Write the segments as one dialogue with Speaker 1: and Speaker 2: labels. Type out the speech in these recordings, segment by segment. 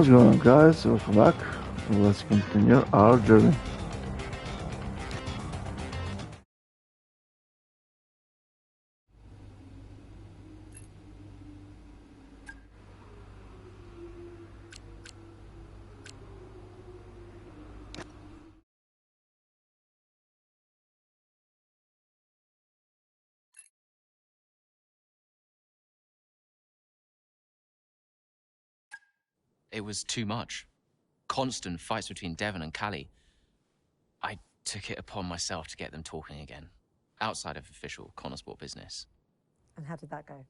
Speaker 1: What's going on, guys? Welcome back. Let's continue our journey.
Speaker 2: It was too much. Constant fights between Devon and Callie. I took it upon myself to get them talking again, outside of official Connorsport business.
Speaker 3: And how did that go?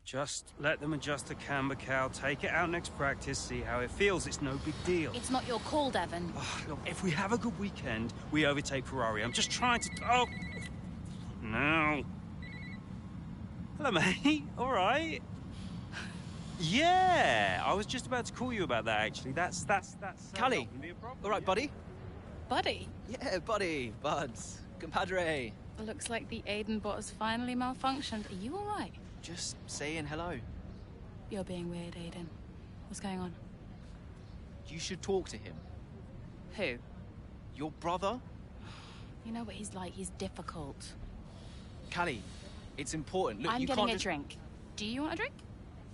Speaker 4: Just let them adjust the camber, Cal. Take it out next practice, see how it feels. It's no big deal.
Speaker 5: It's not your call, Devon.
Speaker 4: Oh, look, if we have a good weekend, we overtake Ferrari. I'm just trying to... Oh! No. Hello, mate. All right. Yeah, I was just about to call you about that, actually. That's
Speaker 6: Callie, all right, buddy?
Speaker 5: Buddy?
Speaker 6: Yeah, buddy, buds, compadre.
Speaker 5: Looks like the Aiden bot has finally malfunctioned. Are you all right?
Speaker 6: Just saying hello.
Speaker 5: You're being weird, Aiden. What's going on?
Speaker 6: You should talk to him.
Speaker 5: Who?
Speaker 6: Your brother?
Speaker 5: You know what he's like. He's difficult.
Speaker 6: Callie, it's important. Look,
Speaker 5: I'm
Speaker 6: you
Speaker 5: getting
Speaker 6: can't
Speaker 5: a
Speaker 6: just...
Speaker 5: drink. Do you want a drink?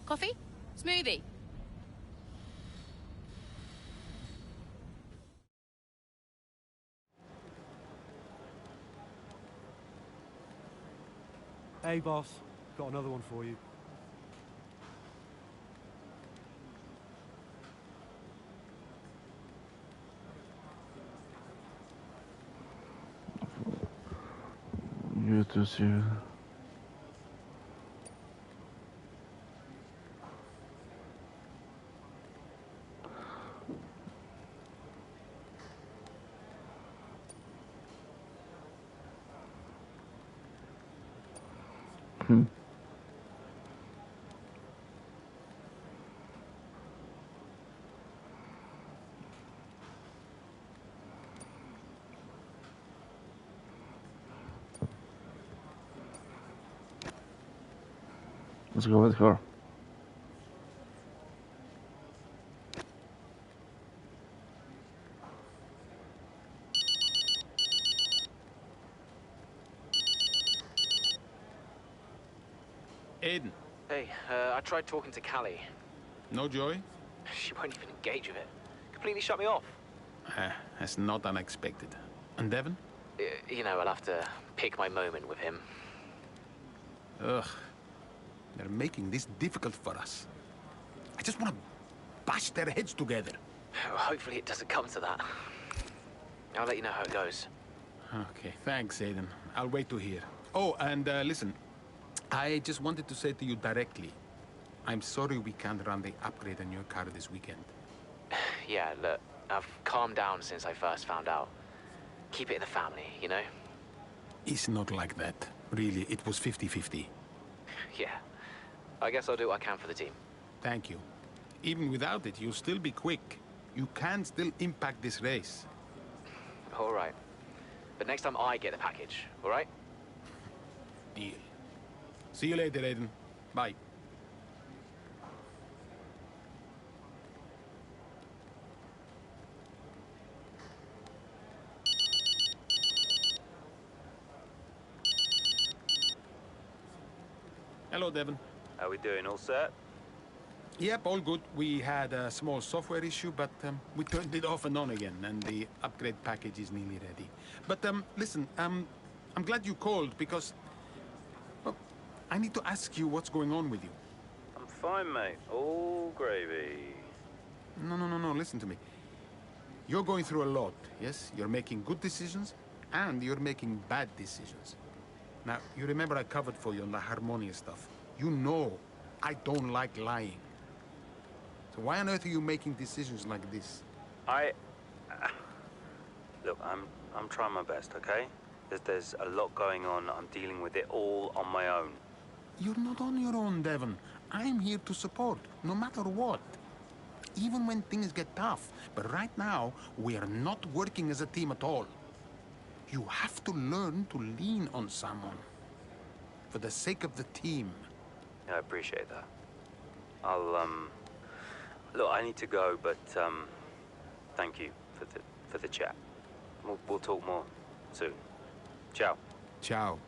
Speaker 5: Coffee? Smoothie?
Speaker 7: Hey, boss. Got another one for you.
Speaker 1: You to see. Let's go with her.
Speaker 8: Aiden.
Speaker 2: Hey, I tried talking to Callie.
Speaker 8: No joy?
Speaker 2: She won't even engage with it. Completely shut me off.
Speaker 8: That's not unexpected. And Devon?
Speaker 2: You know, I'll have to pick my moment with him.
Speaker 8: Ugh. They're making this difficult for us. I just want to bash their heads together.
Speaker 2: Hopefully it doesn't come to that. I'll let you know how it goes.
Speaker 8: Okay, thanks, Aiden. I'll wait to hear. Oh, and listen. I just wanted to say to you directly, I'm sorry we can't run the upgrade on your car this weekend.
Speaker 2: Yeah, look, I've calmed down since I first found out. Keep it in the family, you know?
Speaker 8: It's not like that. Really, it was 50-50.
Speaker 2: Yeah. I guess I'll do what I can for the team.
Speaker 8: Thank you. Even without it, you'll still be quick. You can still impact this race.
Speaker 2: All right. But next time I get the package, all right?
Speaker 8: Deal. See you later, Aiden. Bye. Hello, Devon.
Speaker 4: How we doing? All set?
Speaker 8: Yep, all good. We had a small software issue, but we turned it off and on again, and the upgrade package is nearly ready. But listen, I'm glad you called because, well, I need to ask you what's going on with you.
Speaker 4: I'm fine, mate. All gravy.
Speaker 8: No, listen to me. You're going through a lot, yes? You're making good decisions, and you're making bad decisions. Now, you remember I covered for you on the Harmonia stuff. You know I don't like lying. So why on earth are you making decisions like this?
Speaker 4: Look, I'm trying my best, okay? There's a lot going on. I'm dealing with it all on my own.
Speaker 8: You're not on your own, Devon. I'm here to support, no matter what. Even when things get tough. But right now, we are not working as a team at all. You have to learn to lean on someone. For the sake of the team.
Speaker 4: Yeah, I appreciate that.
Speaker 3: Look, I need to go, but thank you for the chat. We'll talk more soon. Ciao.
Speaker 8: Ciao.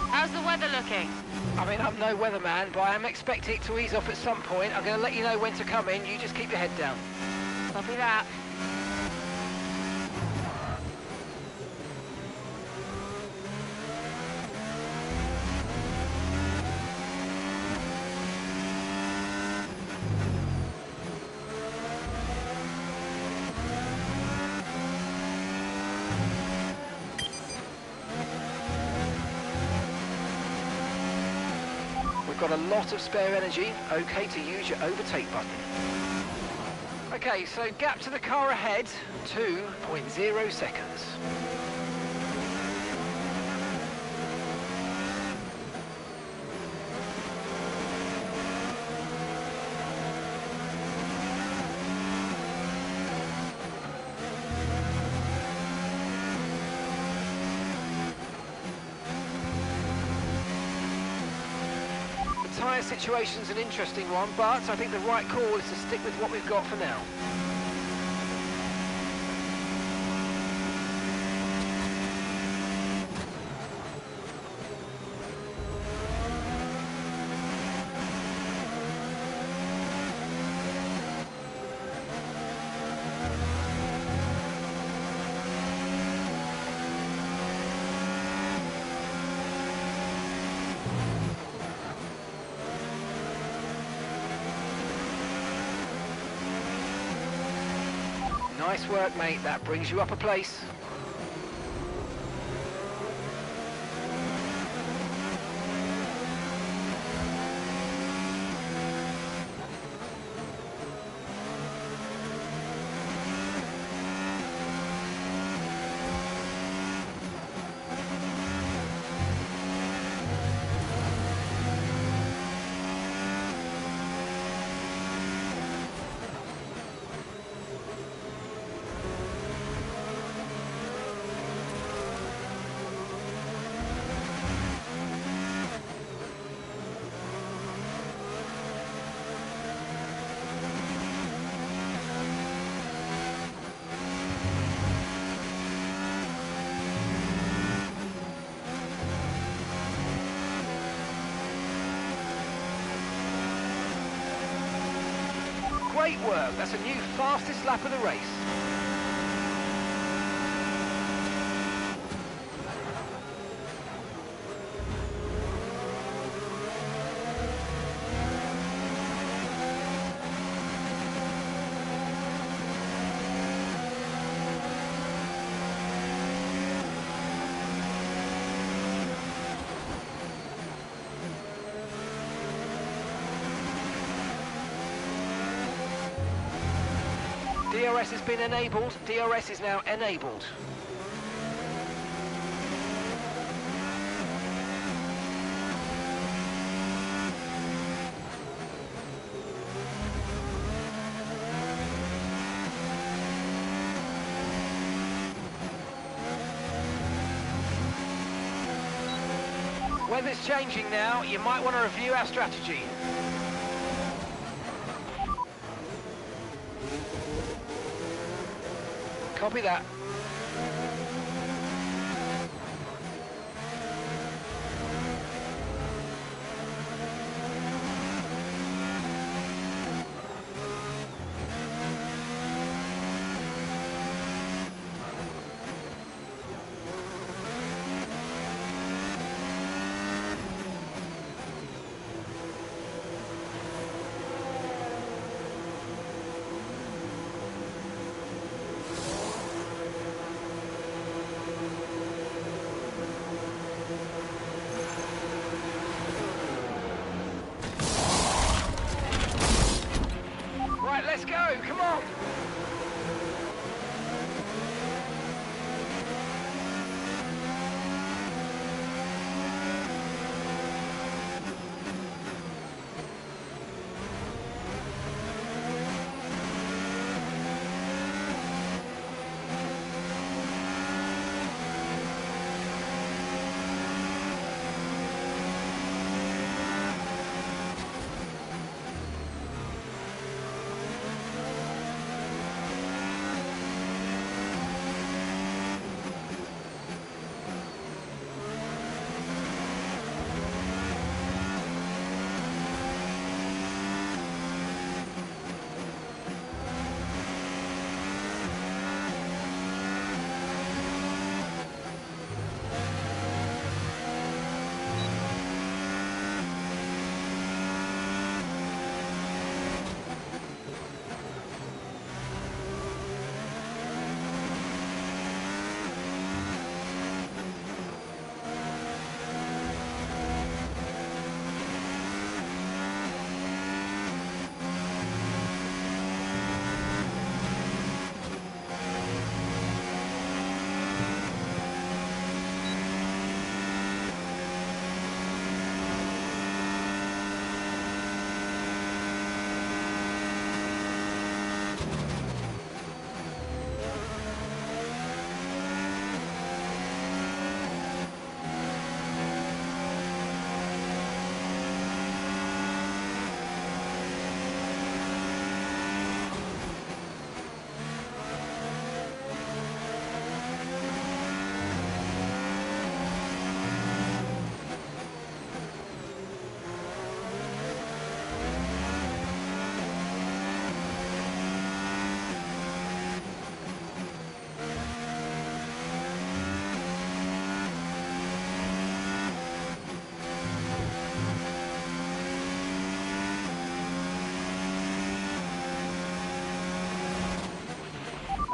Speaker 5: How's the weather looking?
Speaker 9: I mean, I'm no weatherman, but I am expecting it to ease off at some point. I'm going to let you know when to come in. You just keep your head down.
Speaker 5: Copy that.
Speaker 9: We've got a lot of spare energy. Okay to use your overtake button. Okay, so gap to the car ahead, 2.0 seconds. The tyre situation's an interesting one, but I think the right call is to stick with what we've got for now. Nice work, mate. That brings you up a place. Great work. That's a new fastest lap of the race. DRS has been enabled. DRS is now enabled. Weather's changing now. You might want to review our strategy. Copy that.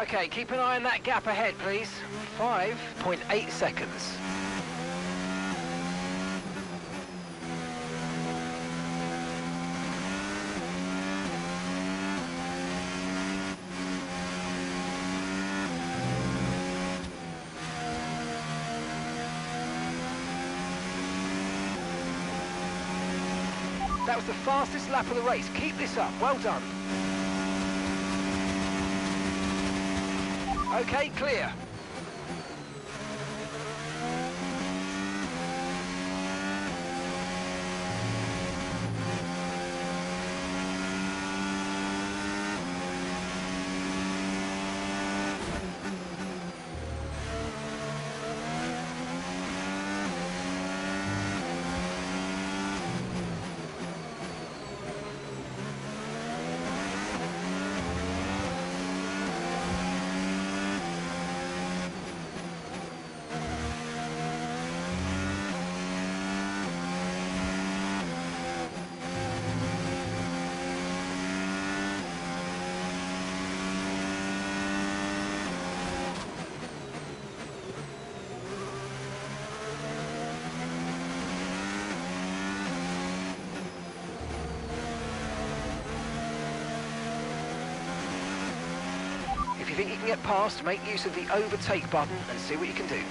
Speaker 9: Okay, keep an eye on that gap ahead, please. 5.8 seconds. That was the fastest lap of the race. Keep this up. Well done. Okay, clear. If you think you can get past, make use of the overtake button and see what you can do.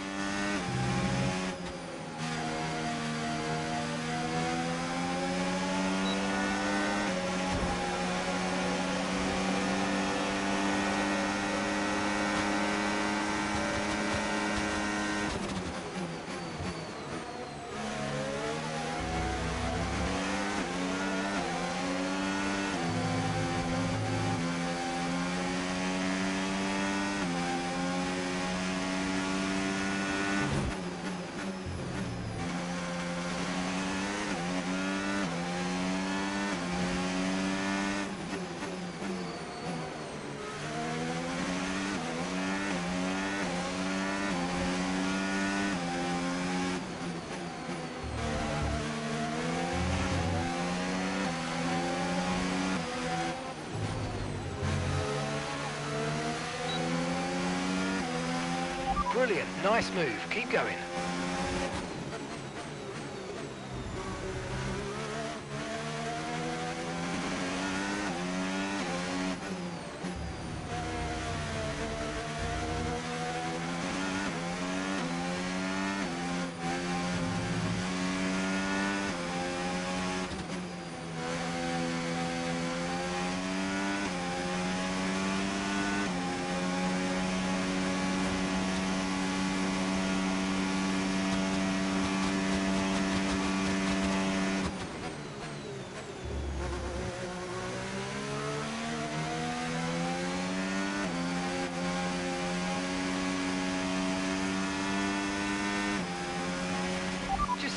Speaker 9: Brilliant, nice move, keep going.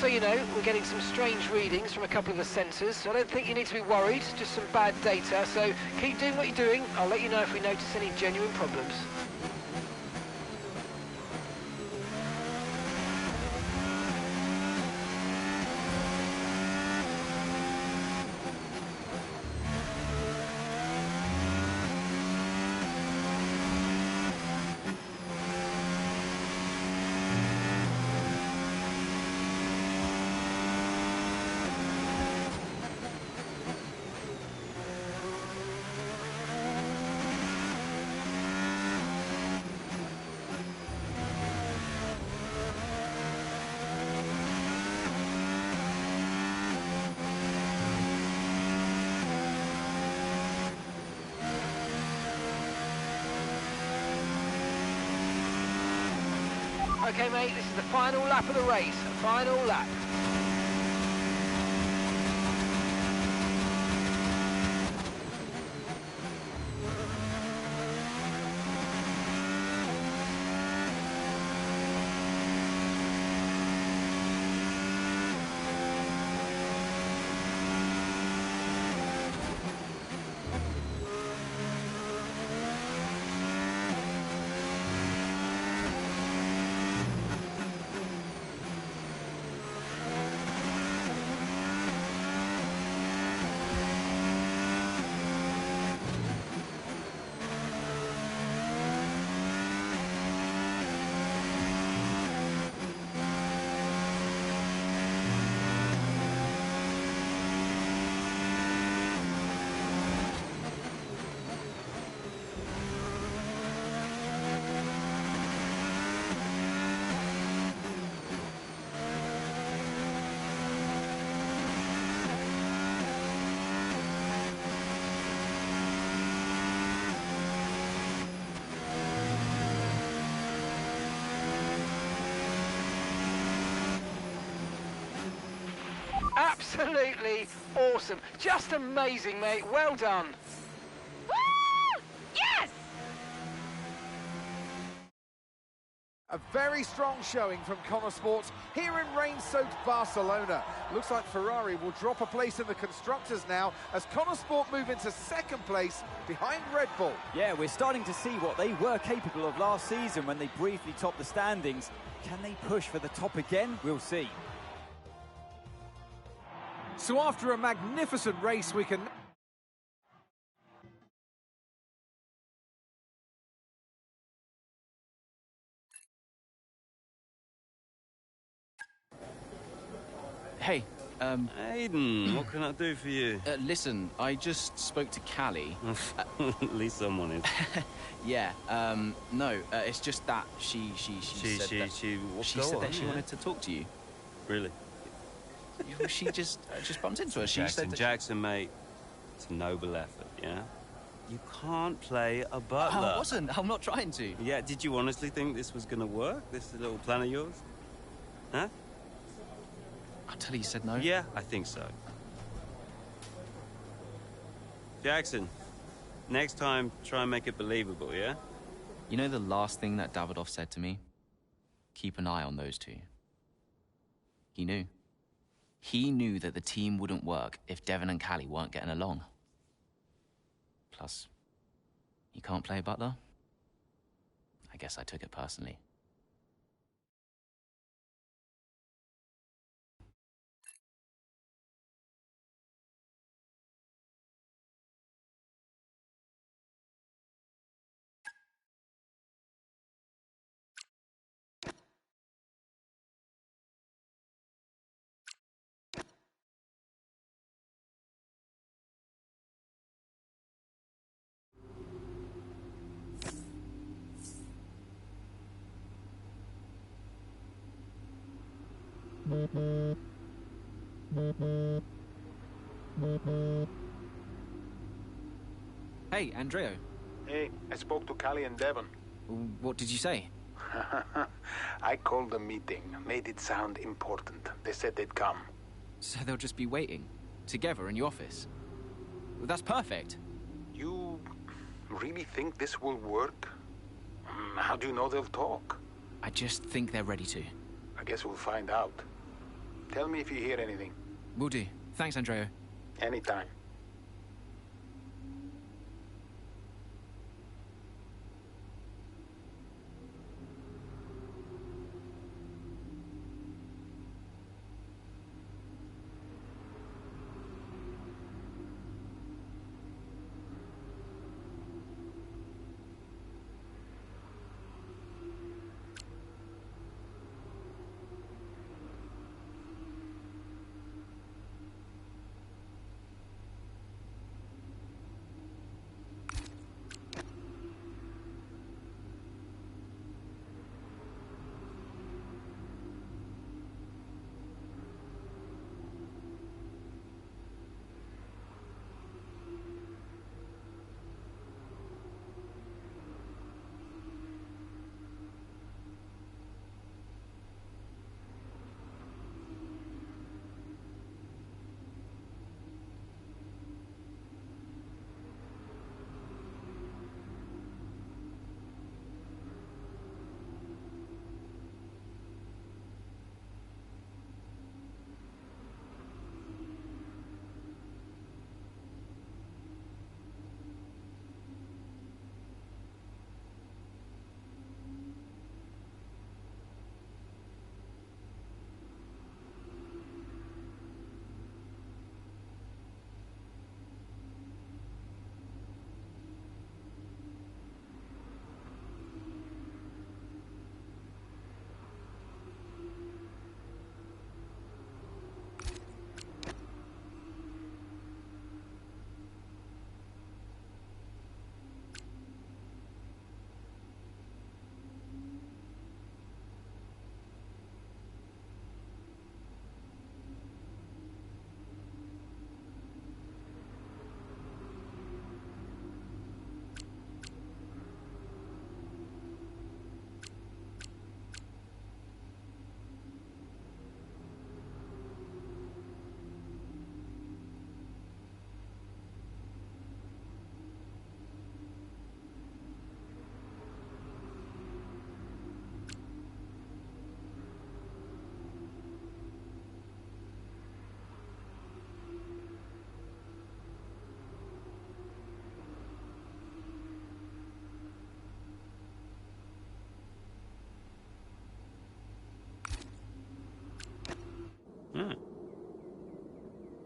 Speaker 9: So you know, we're getting some strange readings from a couple of the sensors. I don't think you need to be worried, just some bad data. So keep doing what you're doing. I'll let you know if we notice any genuine problems. Okay, mate, this is the final lap of the race. Final lap. Absolutely awesome. Just amazing, mate. Well done.
Speaker 5: Woo! Yes!
Speaker 10: A very strong showing from Connor Sports here in rain-soaked Barcelona. Looks like Ferrari will drop a place in the Constructors now as Connor Sport move into second place behind Red Bull.
Speaker 11: Yeah, we're starting to see what they were capable of last season when they briefly topped the standings. Can they push for the top again? We'll see.
Speaker 10: So after a magnificent race, we can...
Speaker 2: Hey,
Speaker 4: Aiden, what can I do for you?
Speaker 2: listen, I just spoke to Callie.
Speaker 4: At least someone is.
Speaker 2: Yeah, no, it's just that she said that she wanted to talk to you.
Speaker 4: Really?
Speaker 2: She just bumped into her. She said that
Speaker 4: Jackson, mate, it's a noble effort, yeah? You can't play a butler.
Speaker 2: I wasn't. I'm not trying to.
Speaker 4: Yeah, did you honestly think this was gonna work? This little plan of yours? Huh?
Speaker 2: Until he said no.
Speaker 4: Yeah, I think so. Jackson, next time, try and make it believable, yeah?
Speaker 2: You know the last thing that Davidoff said to me? Keep an eye on those two. He knew. He knew that the team wouldn't work if Devon and Callie weren't getting along. Plus, you can't play butler? I guess I took it personally. Hey, Andreo.
Speaker 8: Hey, I spoke to Callie and Devon.
Speaker 2: What did you say?
Speaker 8: I called the meeting, made it sound important. They said they'd come.
Speaker 2: So they'll just be waiting, together in your office? That's perfect.
Speaker 8: You really think this will work? How do you know they'll talk?
Speaker 2: I just think they're ready to.
Speaker 8: I guess we'll find out. Tell me if you hear anything.
Speaker 2: Will do. Thanks, Andreo.
Speaker 8: Anytime.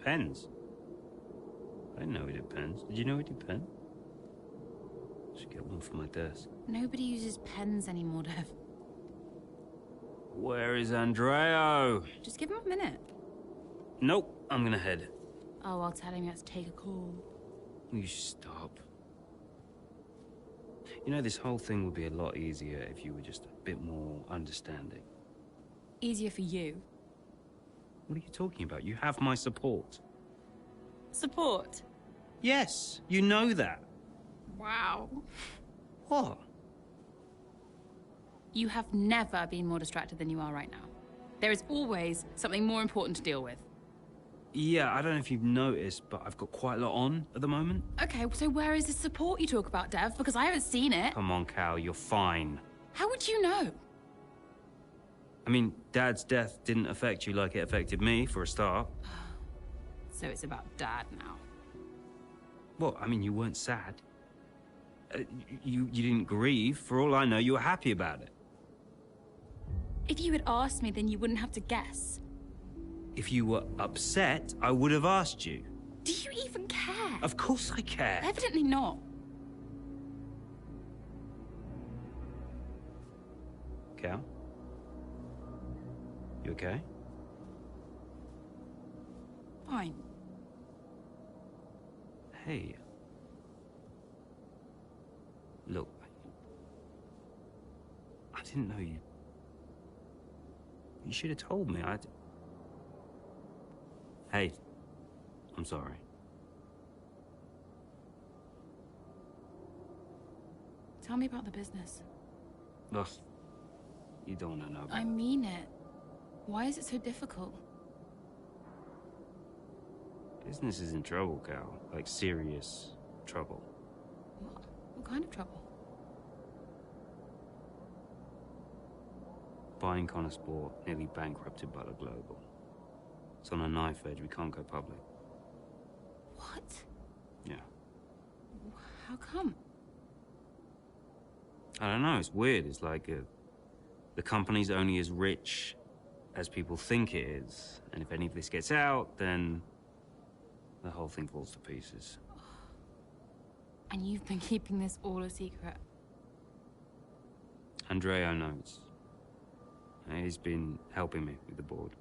Speaker 4: pens. I didn't know he did pens. Did you know he did pens? Should get one for my desk.
Speaker 5: Nobody uses pens anymore, Dev.
Speaker 4: Where is Andreo?
Speaker 5: Just give him a minute.
Speaker 4: Nope, I'm gonna head.
Speaker 5: Oh, I'll tell him you have to take a call.
Speaker 4: You should stop. You know, this whole thing would be a lot easier if you were just a bit more understanding.
Speaker 5: Easier for you.
Speaker 4: What are you talking about? You have my support.
Speaker 5: Support?
Speaker 4: Yes, you know that.
Speaker 5: Wow.
Speaker 4: What?
Speaker 5: You have never been more distracted than you are right now. There is always something more important to deal with.
Speaker 4: Yeah, I don't know if you've noticed, but I've got quite a lot on at the moment.
Speaker 5: Okay, so where is the support you talk about, Dev? Because I haven't seen it.
Speaker 4: Come on, Cal, you're fine.
Speaker 5: How would you know?
Speaker 4: I mean, Dad's death didn't affect you like it affected me, for a start.
Speaker 5: So it's about Dad now.
Speaker 4: Well, I mean, you weren't sad. You didn't grieve. For all I know, you were happy about it.
Speaker 5: If you had asked me, then you wouldn't have to guess.
Speaker 4: If you were upset, I would have asked you.
Speaker 5: Do you even care?
Speaker 4: Of course I care.
Speaker 5: Evidently not.
Speaker 4: Cal? You okay?
Speaker 5: Fine.
Speaker 4: Hey. Look, I didn't know you. You should have told me. Hey, I'm sorry.
Speaker 5: Tell me about the business.
Speaker 4: Ugh, you don't want to know.
Speaker 5: I mean it. Why is it so difficult?
Speaker 4: Business is in trouble, Cal. Like, serious trouble.
Speaker 5: What kind of trouble?
Speaker 4: Buying Connor Sport nearly bankrupted Butler Global. It's on a knife edge. We can't go public.
Speaker 5: What?
Speaker 4: Yeah.
Speaker 5: How come?
Speaker 4: I don't know. It's weird. It's like the company's only as rich as people think it is. And if any of this gets out, then the whole thing falls to pieces.
Speaker 5: And you've been keeping this all a secret?
Speaker 4: Andreo knows. He's been helping me with the board.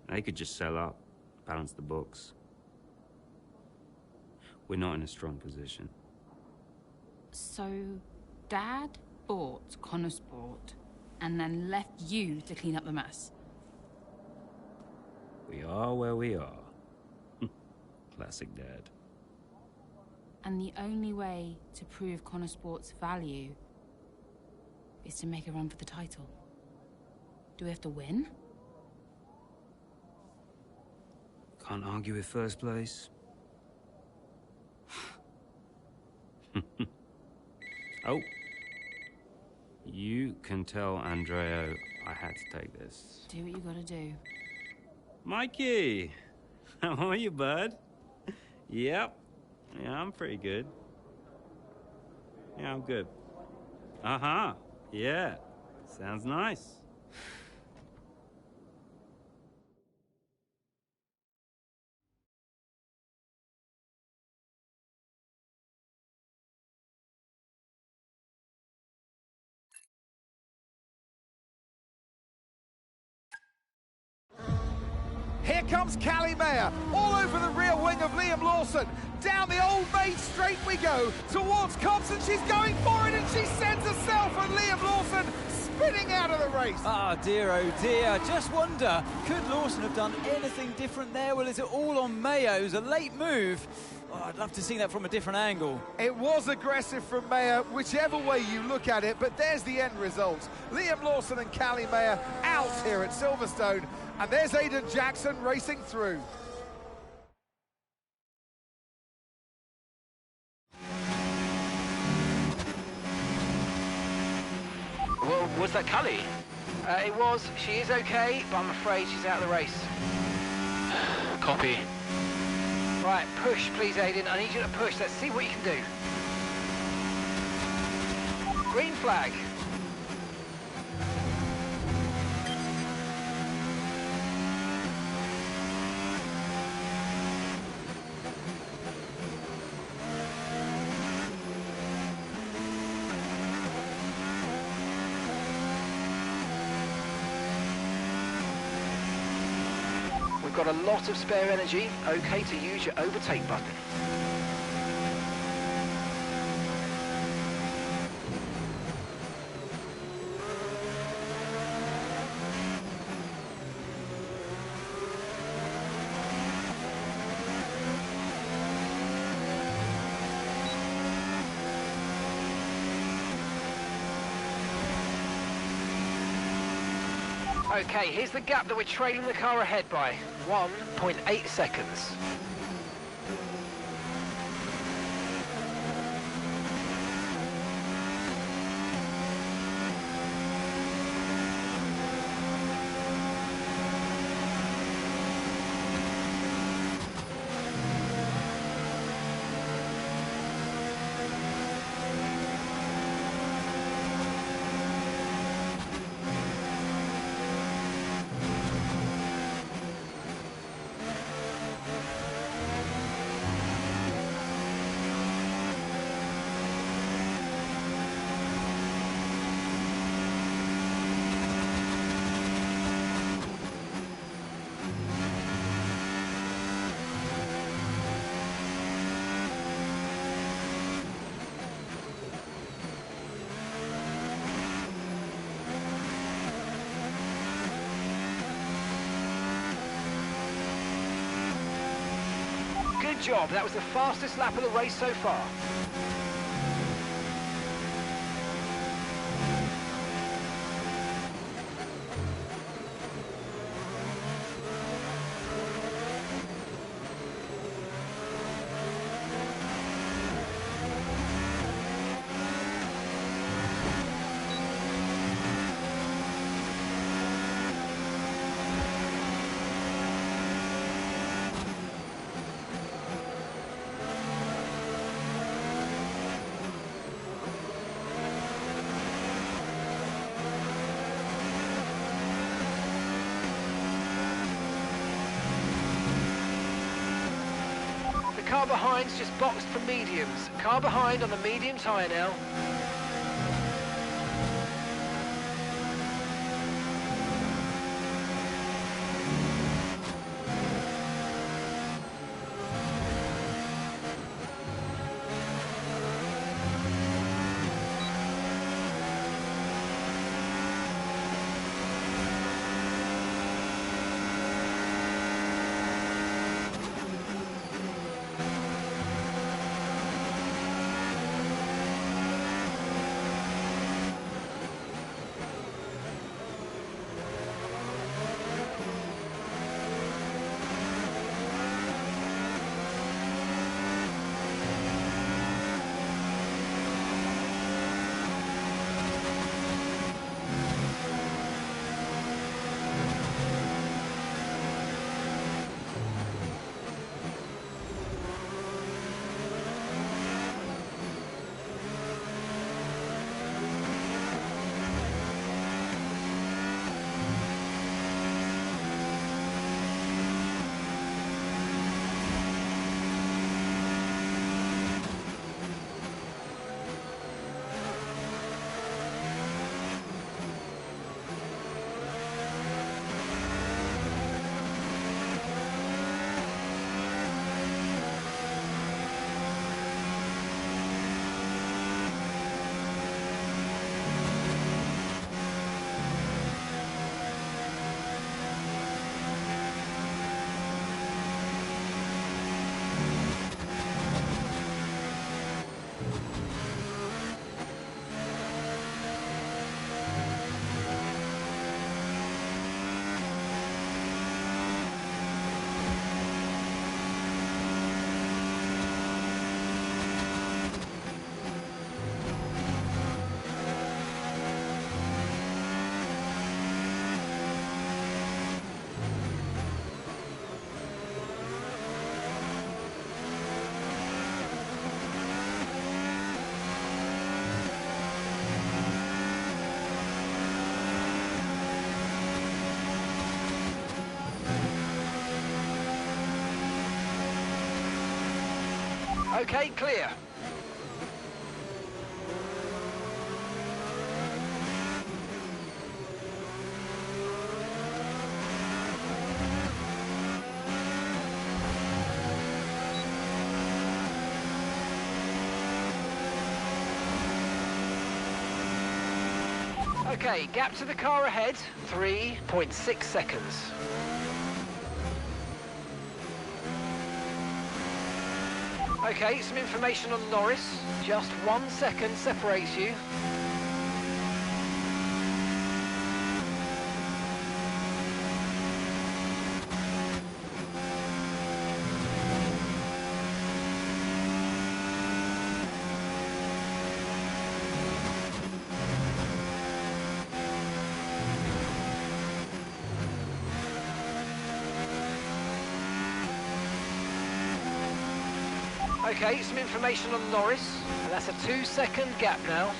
Speaker 4: They could just sell up, balance the books. We're not in a strong position.
Speaker 5: So, Dad bought Connor Sport and then left you to clean up the mess?
Speaker 4: We are where we are. Classic Dad.
Speaker 5: And the only way to prove Connor Sport's value is to make a run for the title. Do we have to win?
Speaker 4: Can't argue with first place. Oh. You can tell Andreo I had to take this.
Speaker 5: Do what you gotta do.
Speaker 4: Mikey! How are you, bud? Yep. Yeah, I'm pretty good. Yeah, I'm good. Uh-huh. Yeah. Sounds nice.
Speaker 10: Here comes Callie Mayer, all over the rear wing of Liam Lawson. Down the Old Maid Straight we go, towards Cobbs, and she's going for it, and she sends herself and Liam Lawson spinning out of the race.
Speaker 11: Ah, dear, oh dear. Just wonder, could Lawson have done anything different there? Well, is it all on Mayo? It was a late move. Oh, I'd love to see that from a different angle.
Speaker 10: It was aggressive from Mayer, whichever way you look at it, but there's the end result. Liam Lawson and Callie Mayer out here at Silverstone, and there's Aidan Jackson racing through.
Speaker 9: Well, was that Cully? It was. She is okay, but I'm afraid she's out of the race.
Speaker 12: Copy.
Speaker 9: Right, push, please, Aidan. I need you to push. Let's see what you can do. Green flag. we've got a lot of spare energy. Okay to use your overtake button. Okay, here's the gap that we're trailing the car ahead by. 1.8 seconds. Good job, that was the fastest lap of the race so far. Car behind's just boxed for mediums. Car behind on the medium tyre now. Okay, clear. Okay, gap to the car ahead, 3.6 seconds. Okay, some information on Norris. Just 1 second separates you. Okay, some information on Norris. That's a 2-second gap now.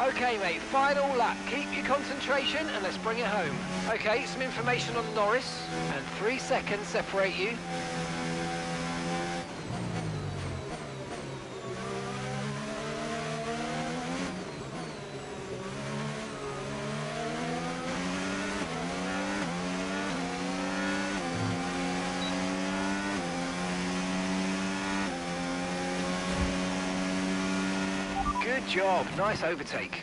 Speaker 9: Okay, mate, final lap. Keep your concentration and let's bring it home. Okay, some information on Norris, and 3 seconds separate you. Good job, nice overtake.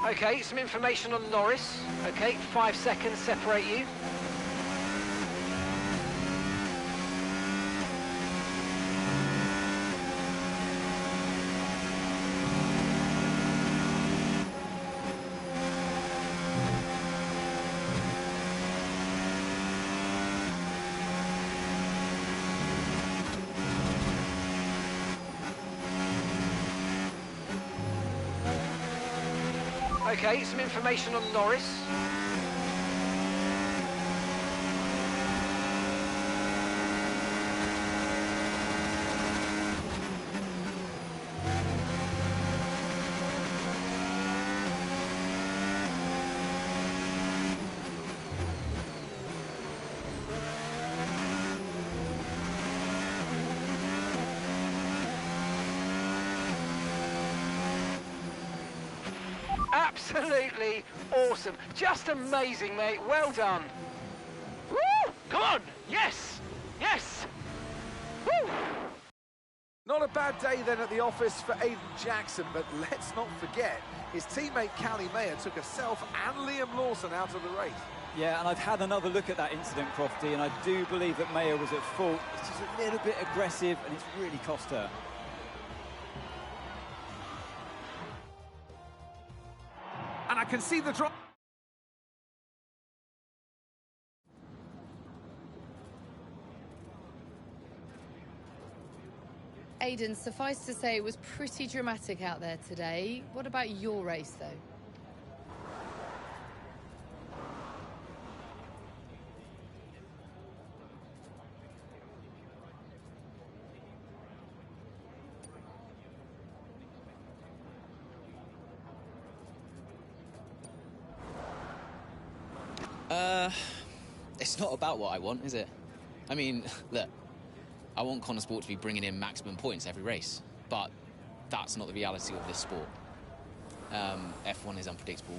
Speaker 9: Okay, some information on Norris. Okay, 5 seconds separate you. Okay, some information on Norris. Absolutely awesome. Just amazing, mate. Well done.
Speaker 10: Woo! Come on! Yes! Yes! Woo! Not a bad day then at the office for Aiden Jackson, but let's not forget, his teammate Callie Mayer took herself and Liam Lawson out of the race.
Speaker 11: Yeah, and I've had another look at that incident, Crofty, and I do believe that Mayer was at fault. It's just a little bit aggressive, and it's really cost her.
Speaker 10: And I can see the drop.
Speaker 13: Aiden, suffice to say it was pretty dramatic out there today. What about your race, though?
Speaker 2: It's not about what I want, is it? I mean, look, I want Connor Sport to be bringing in maximum points every race, but that's not the reality of this sport. F1 is unpredictable.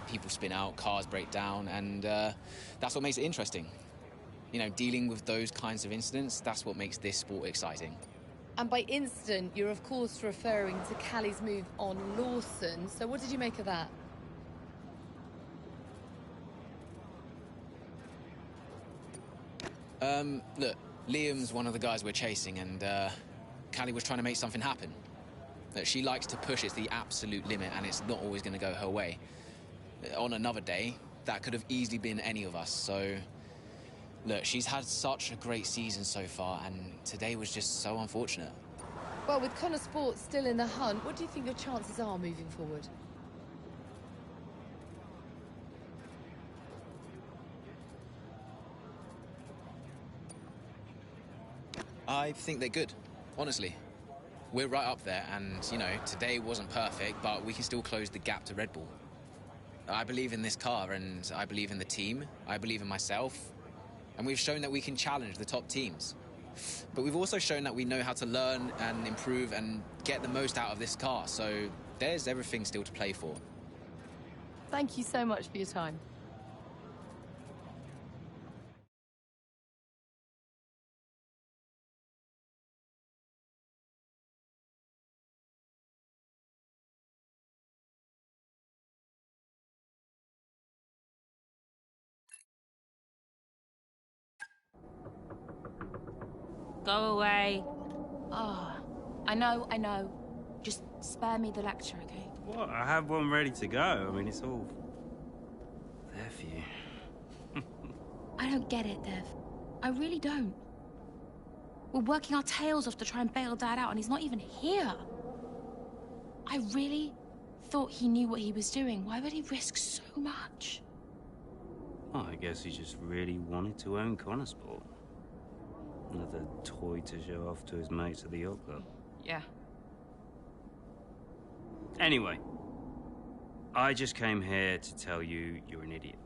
Speaker 2: People spin out, cars break down, and that's what makes it interesting. You know, dealing with those kinds of incidents, that's what makes this sport exciting.
Speaker 13: And by incident, you're of course referring to Callie's move on Lawson. So what did you make of that?
Speaker 2: Look, Liam's one of the guys we're chasing, and Callie was trying to make something happen. Look, she likes to push it to the absolute limit, and it's not always going to go her way. On another day, that could have easily been any of us, so... Look, she's had such a great season so far, and today was just so unfortunate.
Speaker 13: Well, with Connor Sport still in the hunt, what do you think your chances are moving forward?
Speaker 2: I think they're good, honestly. We're right up there, and, you know, today wasn't perfect, but we can still close the gap to Red Bull. I believe in this car, and I believe in the team. I believe in myself. And we've shown that we can challenge the top teams. But we've also shown that we know how to learn and improve and get the most out of this car. So there's everything still to play for.
Speaker 13: Thank you so much for your time.
Speaker 5: Go away. Oh, I know. Just spare me the lecture, okay?
Speaker 4: What? I have one ready to go. I mean, it's all there for you.
Speaker 5: I don't get it, Dev. I really don't. We're working our tails off to try and bail Dad out, and he's not even here. I really thought he knew what he was doing. Why would he risk so much?
Speaker 4: Well, I guess he just really wanted to own Connorsport. Another toy to show off to his mates at the yacht club.
Speaker 5: Yeah.
Speaker 4: Anyway, I just came here to tell you you're an idiot.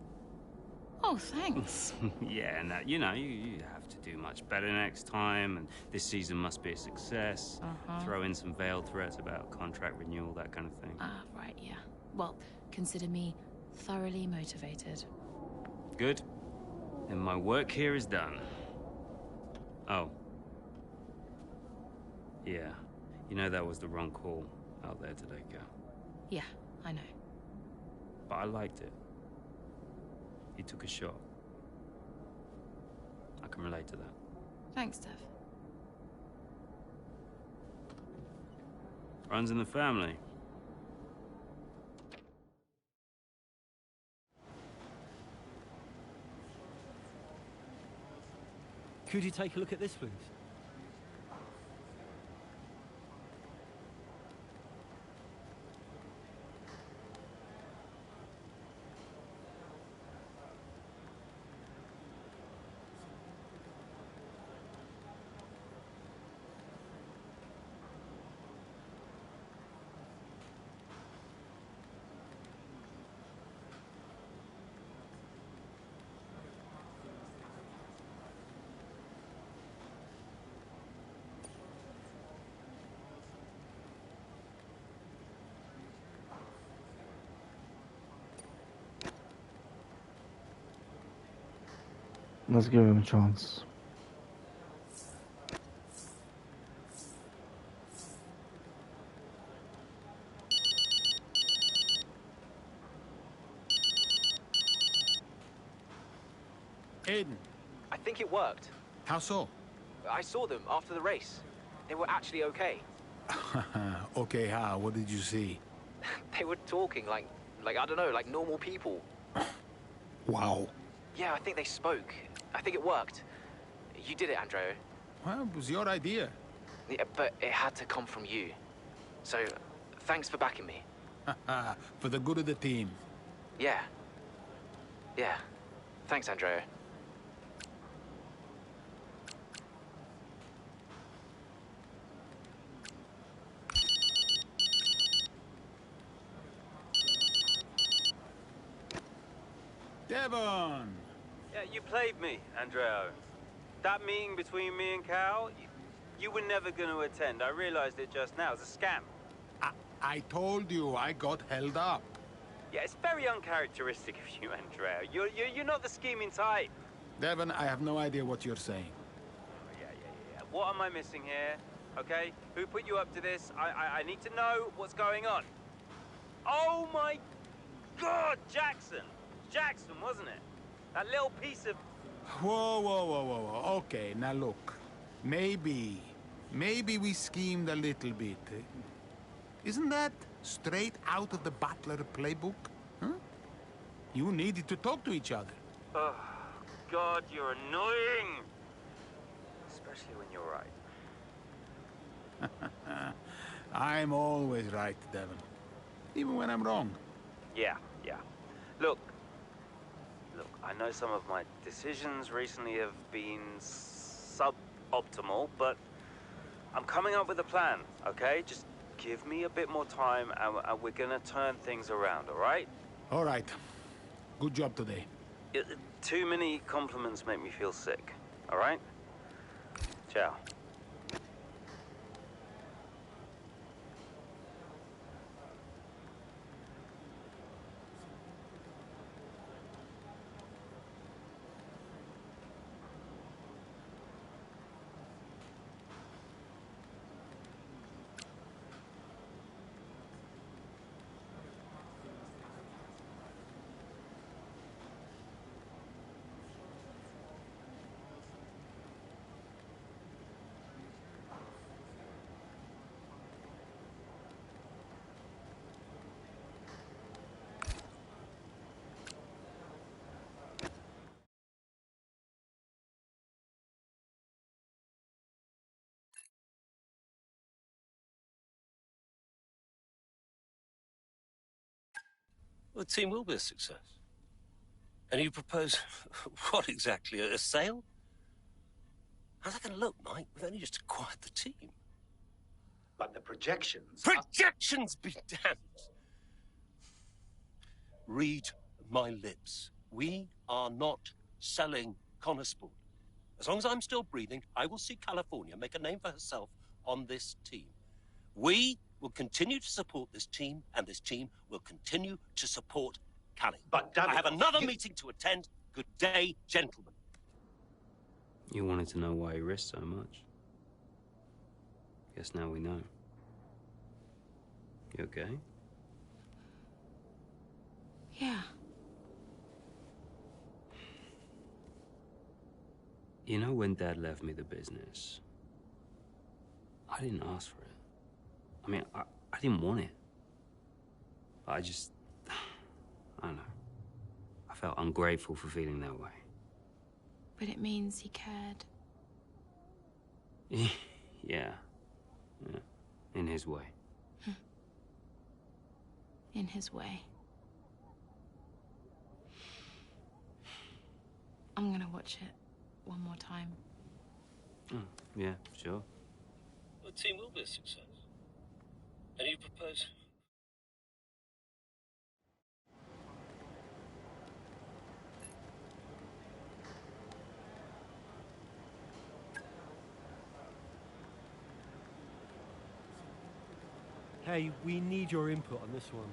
Speaker 5: Oh, thanks.
Speaker 4: Yeah, and that, you know, you have to do much better next time, and this season must be a success. Throw in some veiled threats about contract renewal, that kind of thing.
Speaker 5: Ah, right, yeah. Well, consider me thoroughly motivated.
Speaker 4: Good. Then my work here is done. Oh. Yeah. You know that was the wrong call out there today, Cal.
Speaker 5: Yeah, I know.
Speaker 4: But I liked it. You took a shot. I can relate to that.
Speaker 5: Thanks, Dev.
Speaker 4: Runs in the family.
Speaker 7: Could you take a look at this, please?
Speaker 1: Let's give him a chance.
Speaker 8: Aiden.
Speaker 6: I think it worked.
Speaker 8: How so?
Speaker 6: I saw them after the race. They were actually okay.
Speaker 8: Okay, how? What did you see?
Speaker 6: They were talking like I don't know, like normal people.
Speaker 8: Wow.
Speaker 6: Yeah, I think they spoke. I think it worked. You did it, Andreo.
Speaker 8: Well, it was your idea.
Speaker 6: Yeah, but it had to come from you. So, thanks for backing me.
Speaker 8: For the good of the team.
Speaker 6: Yeah. Yeah. Thanks, Andreo.
Speaker 8: Devon!
Speaker 4: Yeah, you played me, Andreo. That meeting between me and Cal, you were never going to attend. I realized it just now. It's a scam.
Speaker 8: I told you I got held up.
Speaker 4: Yeah, it's very uncharacteristic of you, Andreo. You're not the scheming type.
Speaker 8: Devon, I have no idea what you're saying.
Speaker 4: Yeah. What am I missing here? Okay? Who put you up to this? I need to know what's going on. Oh my God, Jackson! Jackson, wasn't it? That little piece of...
Speaker 8: Whoa. Okay, now look. Maybe we schemed a little bit. Isn't that straight out of the Butler playbook? Huh? You needed to talk to each other.
Speaker 4: Oh, God, you're annoying! Especially when you're right.
Speaker 8: I'm always right, Devon. Even when I'm wrong.
Speaker 4: Yeah. Look, I know some of my decisions recently have been suboptimal, but I'm coming up with a plan, okay? Just give me a bit more time and we're gonna turn things around, all right?
Speaker 8: All right. Good job today.
Speaker 3: Too many compliments make me feel sick, all right? Ciao.
Speaker 14: Well, the team will be a success. And you propose what exactly? A sale? How's that going to look, Mike? We've only just acquired the team.
Speaker 15: But the projections...
Speaker 14: Projections be damned! Read my lips. We are not selling Connorsport. As long as I'm still breathing, I will see California make a name for herself on this team. We will continue to support this team, and this team will continue to support Cali.
Speaker 15: But
Speaker 14: I have another meeting to attend. Good day, gentlemen.
Speaker 16: You wanted to know why he risked so much. Guess now we know. You okay?
Speaker 5: Yeah.
Speaker 16: You know, when Dad left me the business, I didn't ask for it. I mean, I didn't want it. I don't know. I felt ungrateful for feeling that way.
Speaker 5: But it means he cared.
Speaker 16: Yeah. In his way.
Speaker 5: In his way. I'm gonna watch it one more time.
Speaker 16: Yeah, sure.
Speaker 14: The team will be a success. And you propose...
Speaker 7: Hey, we need your input on this one.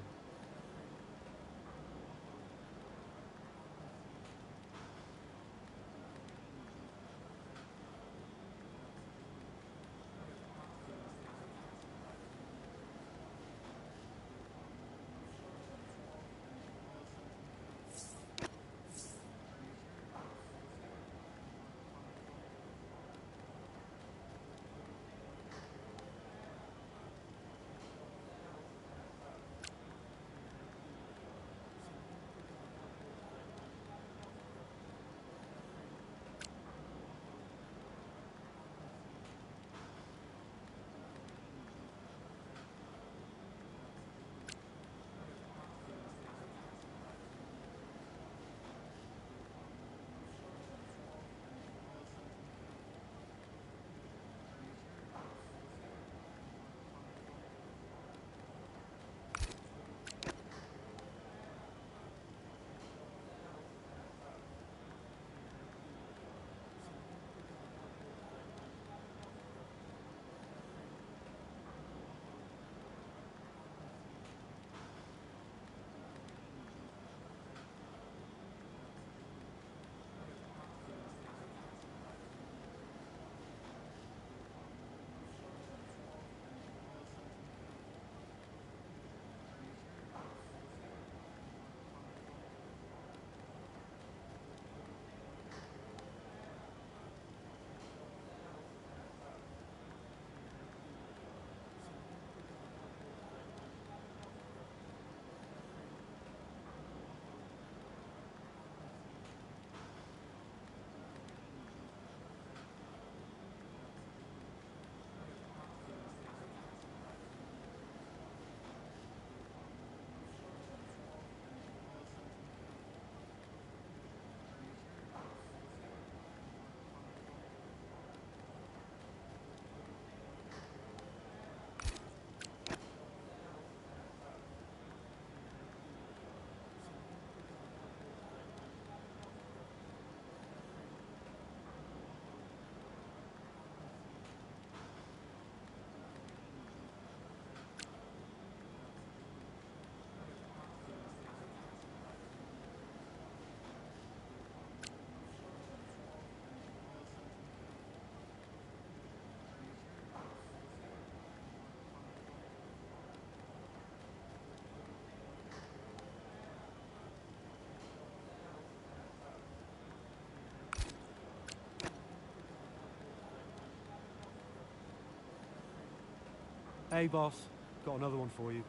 Speaker 7: Hey, boss. Got another one for you.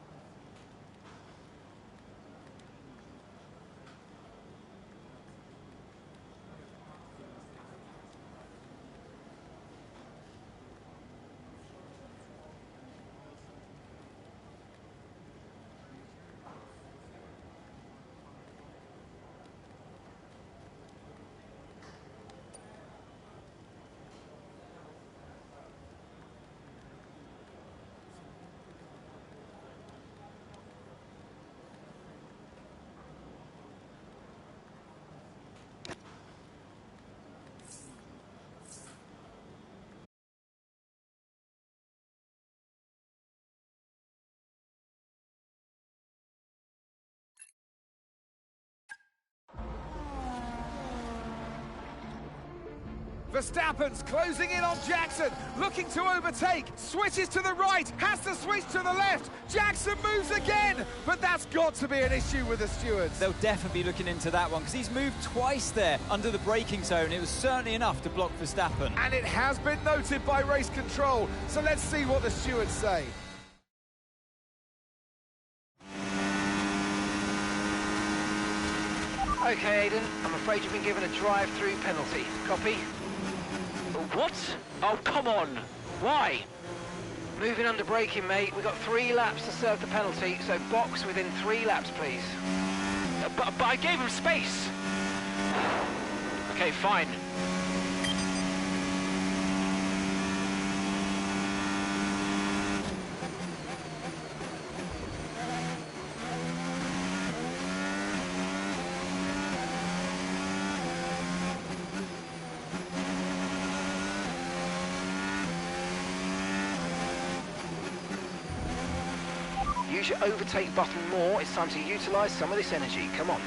Speaker 10: Verstappen's closing in on Jackson, looking to overtake, switches to the right, has to switch to the left, Jackson moves again, but that's got to be an issue with the stewards.
Speaker 11: They'll definitely be looking into that one, because he's moved twice there under the braking zone. It was certainly enough to block Verstappen.
Speaker 10: And it has been noted by race control, so let's see what the stewards say.
Speaker 9: Okay, Aiden, I'm afraid you've been given a drive-through penalty. Copy? What? Oh, come on. Why? Moving under braking, mate. We've got 3 laps to serve the penalty, so box within 3 laps, please.
Speaker 12: But I gave him space. Okay, fine.
Speaker 9: Use your overtake button more. It's time to utilise some of this energy. Come on.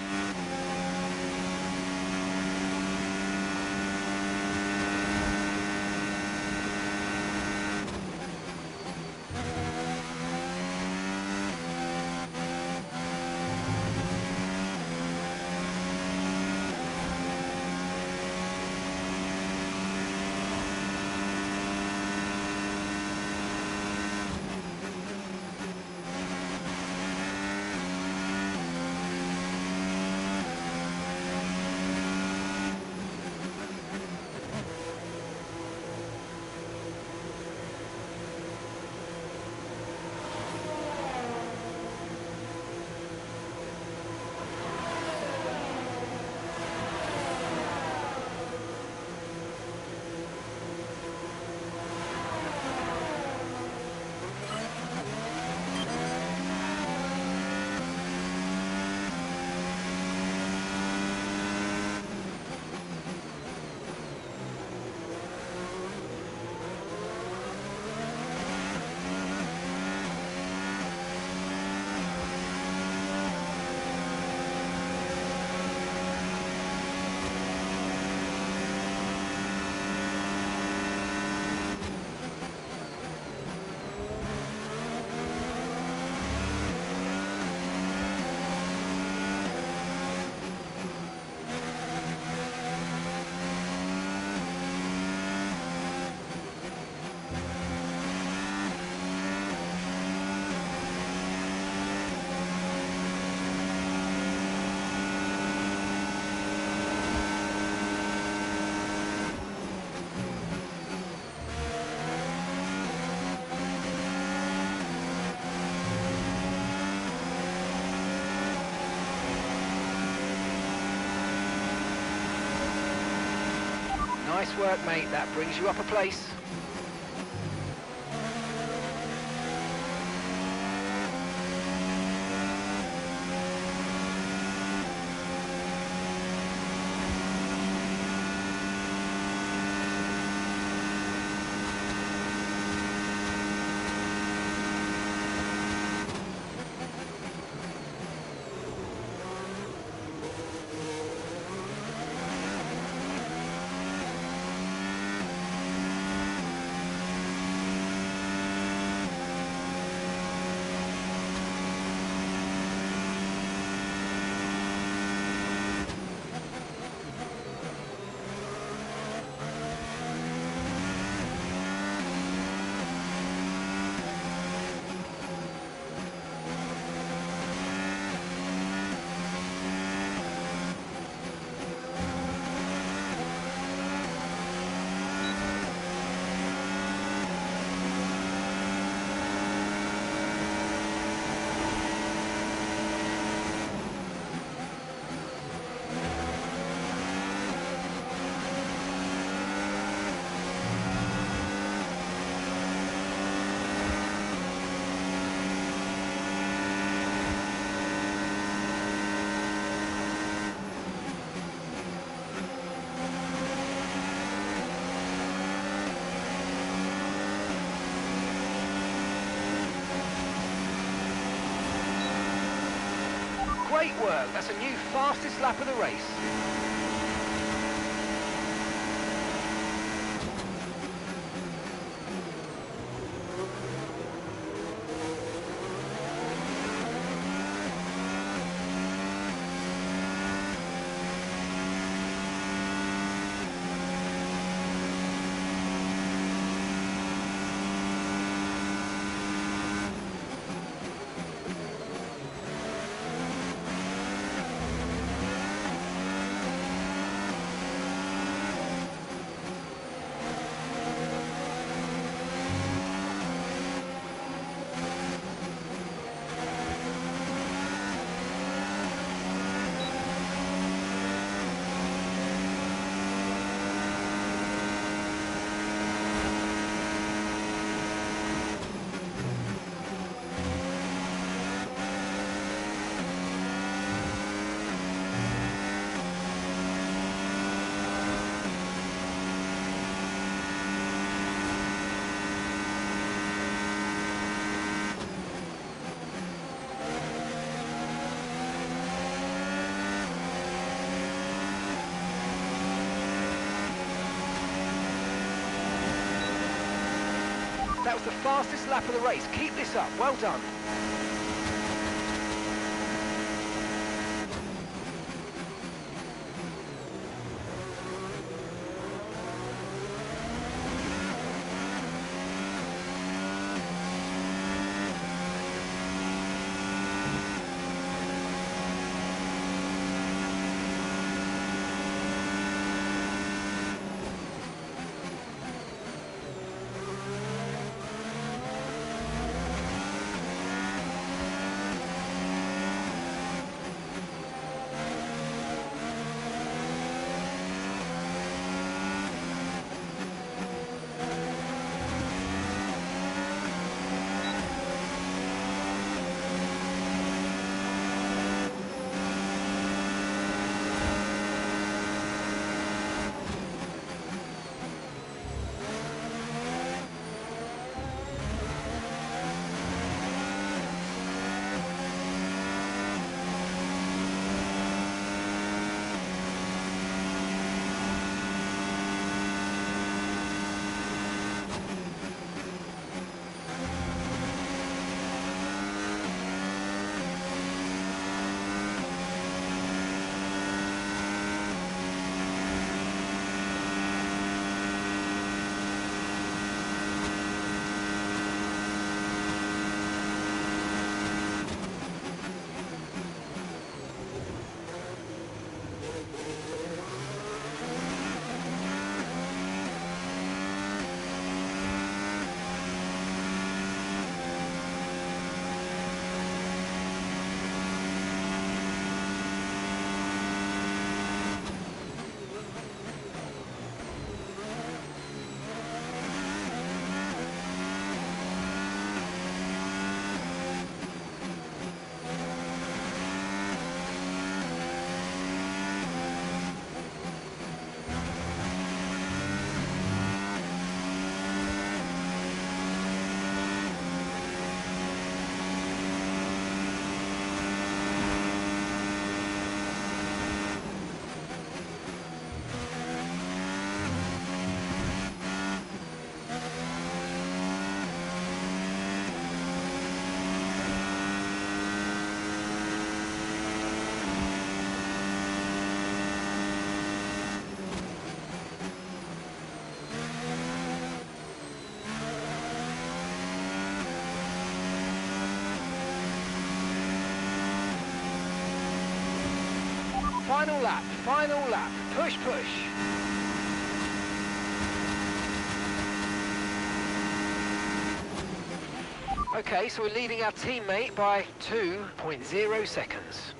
Speaker 9: Nice work, mate. That brings you up a place. Great work. That's a new fastest lap of the race. That was the fastest lap of the race. Keep this up. Well done. Final lap, final lap. Push, push. Okay, so we're leading our teammate by 2.0 seconds.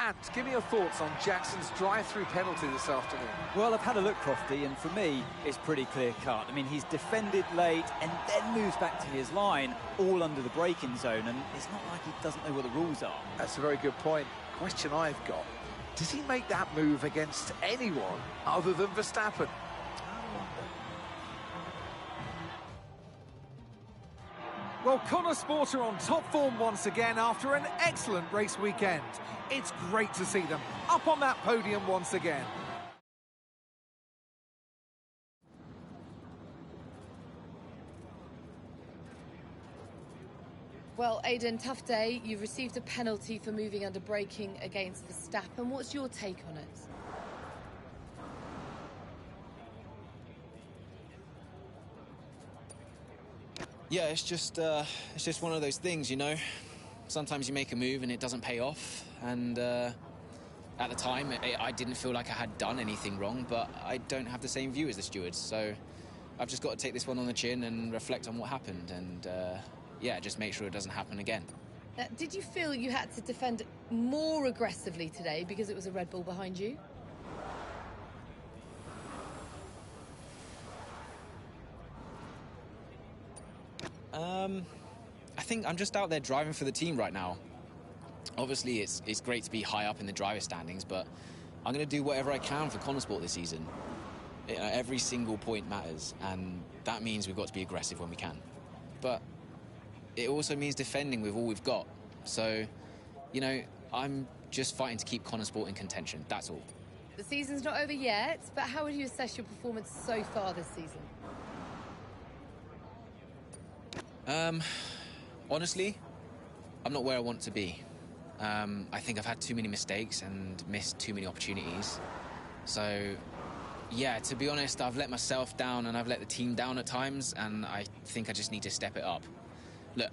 Speaker 10: And give me your thoughts on Jackson's drive-through penalty this afternoon.
Speaker 11: Well, I've had a look, Crofty, and for me, it's pretty clear-cut. I mean, he's defended late and then moves back to his line, all under the braking zone, and it's not like he doesn't know what the rules are.
Speaker 10: That's a very good point. Question I've got, does he make that move against anyone other than Verstappen? Well, Connor Sport are on top form once again after an excellent race weekend. It's great to see them up on that podium once again.
Speaker 13: Well, Aidan, tough day. You've received a penalty for moving under braking against Verstappen. What's your take on it?
Speaker 2: Yeah, it's just one of those things, you know. Sometimes you make a move and it doesn't pay off, and at the time I didn't feel like I had done anything wrong, but I don't have the same view as the stewards, so I've just got to take this one on the chin and reflect on what happened, and yeah, just make sure it doesn't happen again.
Speaker 13: Did you feel you had to defend more aggressively today because it was a Red Bull behind you?
Speaker 2: I think I'm just out there driving for the team right now. Obviously, it's great to be high up in the driver standings, but I'm going to do whatever I can for Connosport this season. Every single point matters, and that means we've got to be aggressive when we can. But it also means defending with all we've got. So, you know, I'm just fighting to keep Connosport in contention, that's all.
Speaker 13: The season's not over yet, but how would you assess your performance so far this season?
Speaker 2: Honestly, I'm not where I want to be. I think I've had too many mistakes and missed too many opportunities. So, yeah, to be honest, I've let myself down and I've let the team down at times, and I think I just need to step it up. Look,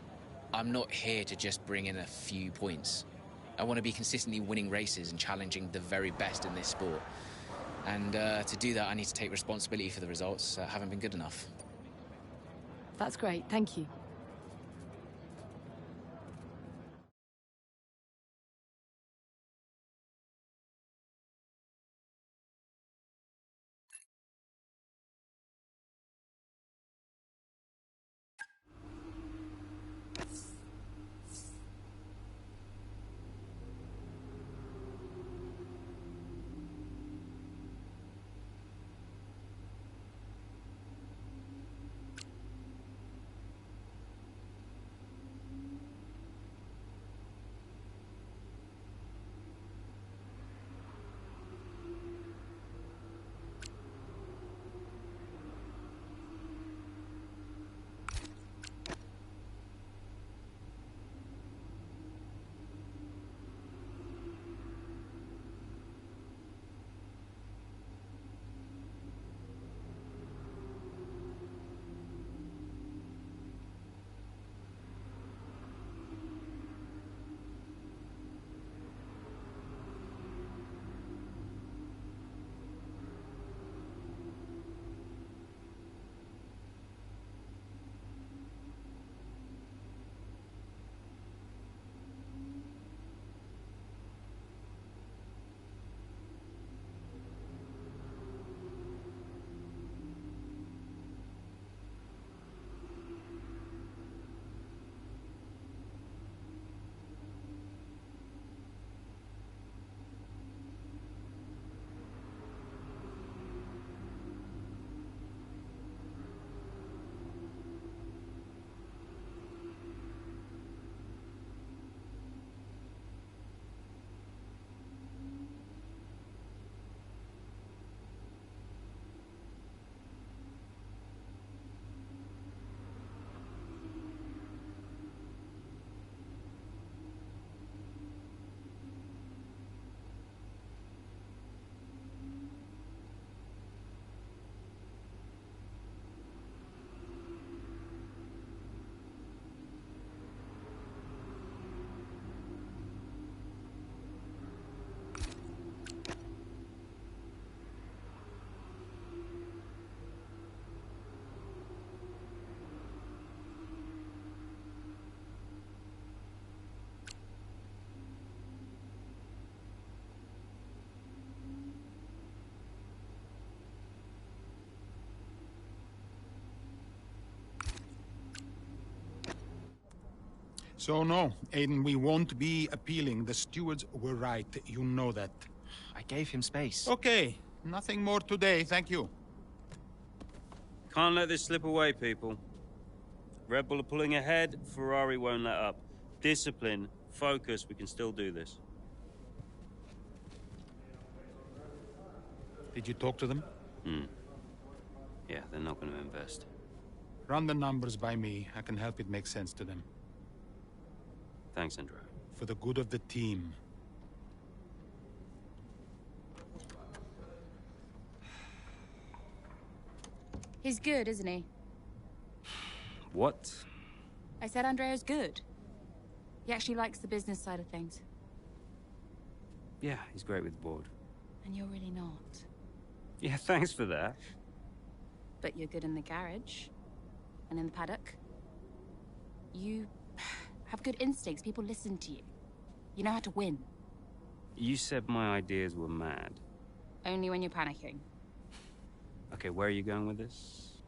Speaker 2: I'm not here to just bring in a few points. I want to be consistently winning races and challenging the very best in this sport. And to do that, I need to take responsibility for the results that haven't been good enough.
Speaker 13: That's great, thank you.
Speaker 8: So no, Aiden, we won't be appealing. The stewards were right. You know that.
Speaker 2: I gave him space.
Speaker 8: Okay, nothing more today, thank you.
Speaker 16: Can't let this slip away, people. Red Bull are pulling ahead, Ferrari won't let up. Discipline, focus, we can still do this.
Speaker 8: Did you talk to them?
Speaker 16: Yeah, they're not going to invest.
Speaker 8: Run the numbers by me. I can help it make sense to them.
Speaker 16: Thanks, Andrea.
Speaker 8: For the good of the team.
Speaker 5: He's good, isn't he?
Speaker 16: What?
Speaker 5: I said Andrea's good. He actually likes the business side of things.
Speaker 16: Yeah, he's great with the board.
Speaker 5: And you're really not.
Speaker 16: Yeah, thanks for that.
Speaker 5: But you're good in the garage. And in the paddock. You have good instincts. People listen to you. You know how to win.
Speaker 16: You said my ideas were mad.
Speaker 5: Only when you're panicking.
Speaker 16: Okay, where are you going with this?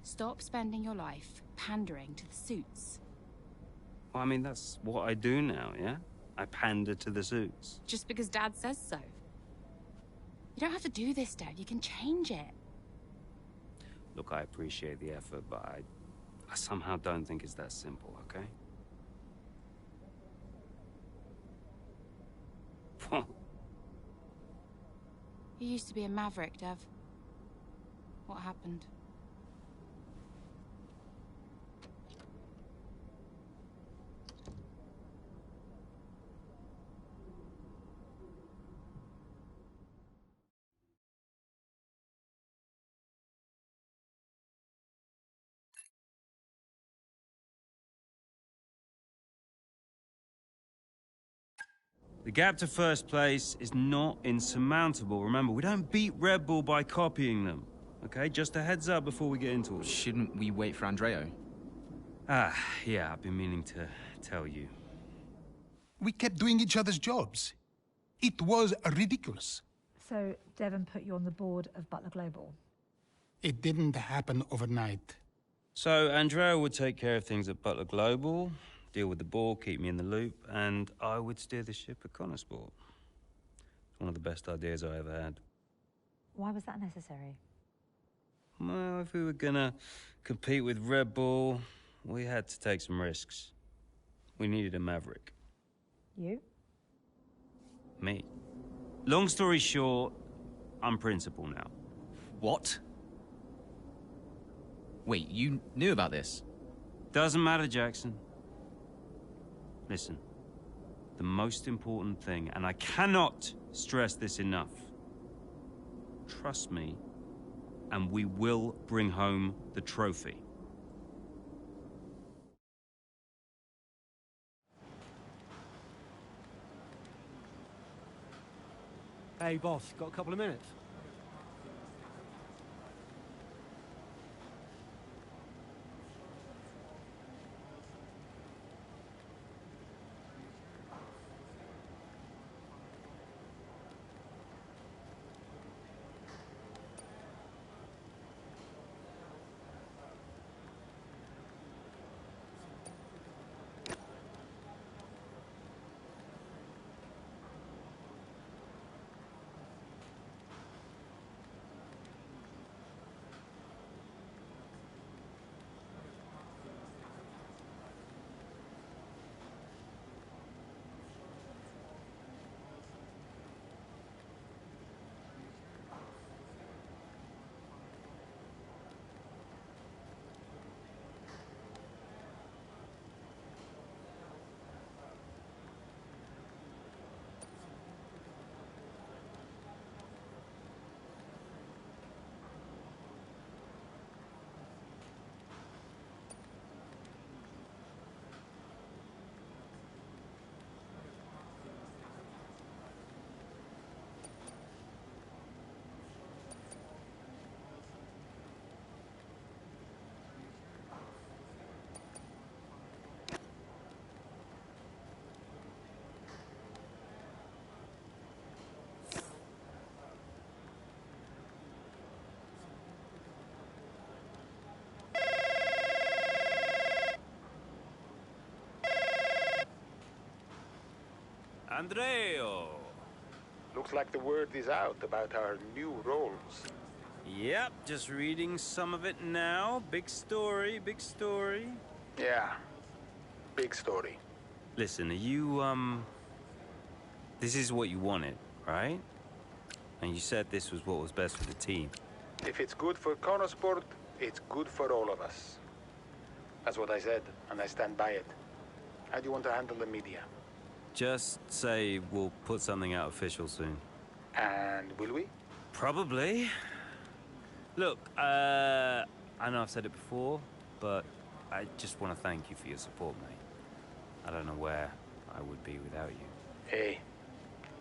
Speaker 5: Stop spending your life pandering to the suits.
Speaker 16: Well, I mean, that's what I do now, yeah? I pander to the suits.
Speaker 5: Just because Dad says so. You don't have to do this, Dad. You can change it.
Speaker 16: Look, I appreciate the effort, but I somehow don't think it's that simple, okay?
Speaker 5: You used to be a maverick, Dev. What happened?
Speaker 16: The gap to first place is not insurmountable. Remember, we don't beat Red Bull by copying them. Okay, just a heads up before we get into it.
Speaker 2: Shouldn't we wait for Andreo?
Speaker 16: Yeah, I've been meaning to tell you.
Speaker 8: We kept doing each other's jobs. It was ridiculous.
Speaker 17: So, Devon put you on the board of Butler Global?
Speaker 8: It didn't happen overnight.
Speaker 16: So, Andrea would take care of things at Butler Global, deal with the ball, keep me in the loop, and I would steer the ship at Connorsport. It's one of the best ideas I ever had.
Speaker 17: Why was that necessary?
Speaker 16: Well, if we were gonna compete with Red Bull, we had to take some risks. We needed a maverick.
Speaker 17: You?
Speaker 16: Me. Long story short, I'm principal now.
Speaker 2: What? Wait, you knew about this?
Speaker 16: Doesn't matter, Jackson. Listen, the most important thing, and I cannot stress this enough, trust me, and we will bring home the trophy.
Speaker 7: Hey, boss, got a couple of minutes?
Speaker 18: Andreo.
Speaker 8: Looks like the word is out about our new roles.
Speaker 18: Yep, just reading some of it now. Big story, big story.
Speaker 8: Yeah, big story.
Speaker 18: Listen, are you, this is what you wanted, right? And you said this was what was best for the team.
Speaker 8: If it's good for Konosport, it's good for all of us. That's what I said, and I stand by it. How do you want to handle the media?
Speaker 18: Just say we'll put something out official soon.
Speaker 8: And will we?
Speaker 18: Probably. Look, I know I've said it before, but I just want to thank you for your support, mate. I don't know where I would be without you.
Speaker 8: Hey,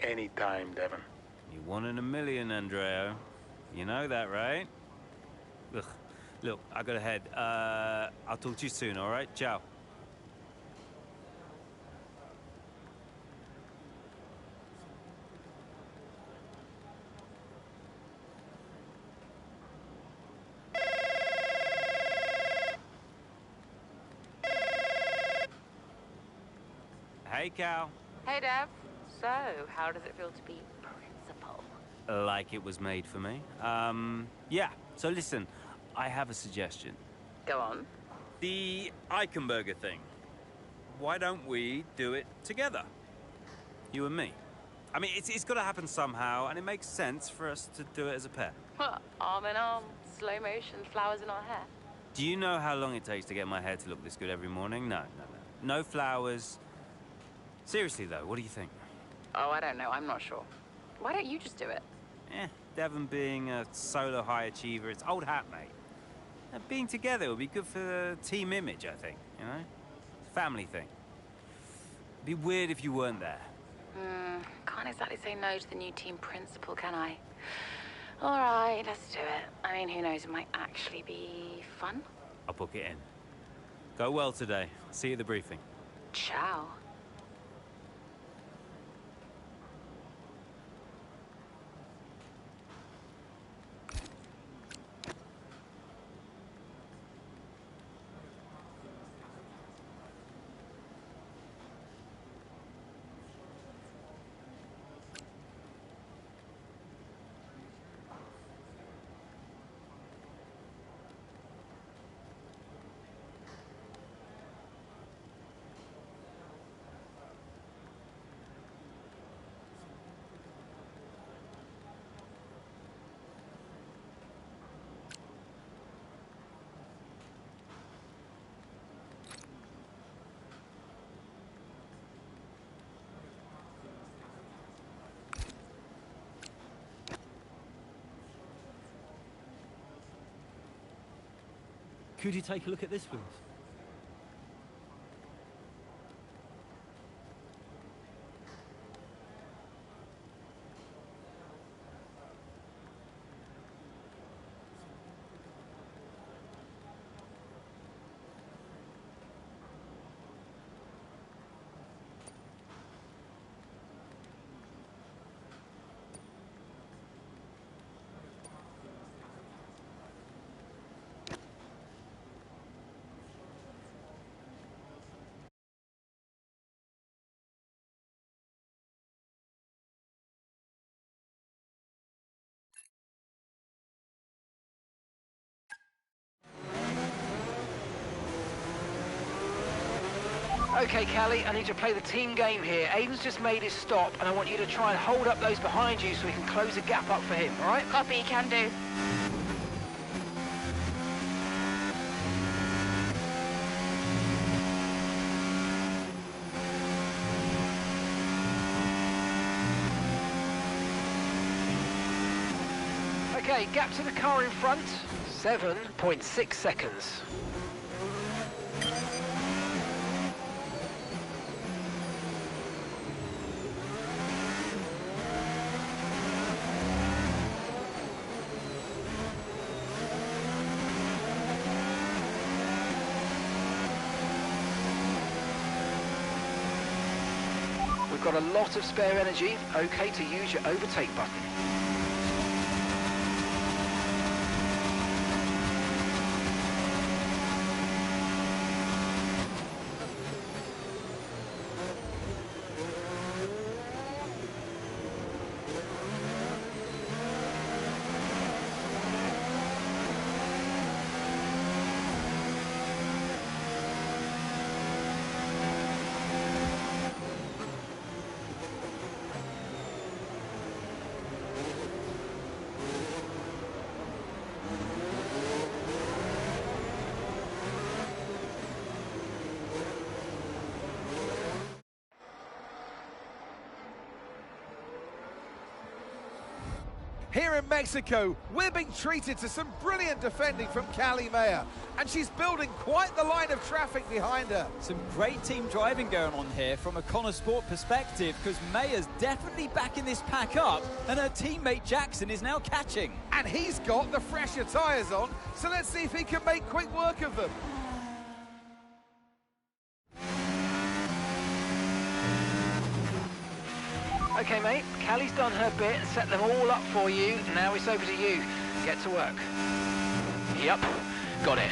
Speaker 8: anytime, Devon.
Speaker 18: You 1 in a million, Andreo. You know that, right? Ugh. Look, I gotta head. I'll talk to you soon, all right? Ciao. Hey, Cal.
Speaker 19: Hey, Dev. So, how does it feel to be principal?
Speaker 18: Like it was made for me. Yeah. So listen, I have a suggestion.
Speaker 19: Go on.
Speaker 18: The Eichenberger thing. Why don't we do it together? You and me. I mean, it's got to happen somehow, and it makes sense for us to do it as a pair.
Speaker 19: Arm in arm, slow motion, flowers in our hair.
Speaker 18: Do you know how long it takes to get my hair to look this good every morning? No. No flowers. Seriously, though, what do you think?
Speaker 19: Oh, I don't know. I'm not sure. Why don't you just do it?
Speaker 18: Devon being a solo high achiever, it's old hat, mate. Being together would be good for the team image, I think, you know? Family thing. It'd be weird if you weren't there.
Speaker 19: Can't exactly say no to the new team principal, can I? All right, let's do it. I mean, who knows, it might actually be fun.
Speaker 18: I'll book it in. Go well today. See you at the briefing.
Speaker 19: Ciao.
Speaker 7: Could you take a look at this, please?
Speaker 9: Okay, Callie, I need to play the team game here. Aiden's just made his stop, and I want you to try and hold up those behind you so we can close the gap up for him, all right?
Speaker 19: Copy, can do.
Speaker 9: Okay, gap to the car in front, 7.6 seconds. We've got a lot of spare energy, okay to use your overtake button.
Speaker 10: Here in Mexico, we're being treated to some brilliant defending from Callie Mayer, and she's building quite the line of traffic behind her.
Speaker 11: Some great team driving going on here from a Connor Sport perspective, because Mayer's definitely backing this pack up, and her teammate Jackson is now catching.
Speaker 10: And he's got the fresher tyres on, so let's see if he can make quick work of them.
Speaker 9: Okay, mate, Callie's done her bit and set them all up for you. Now it's over to you. Get to work. Yep, got it.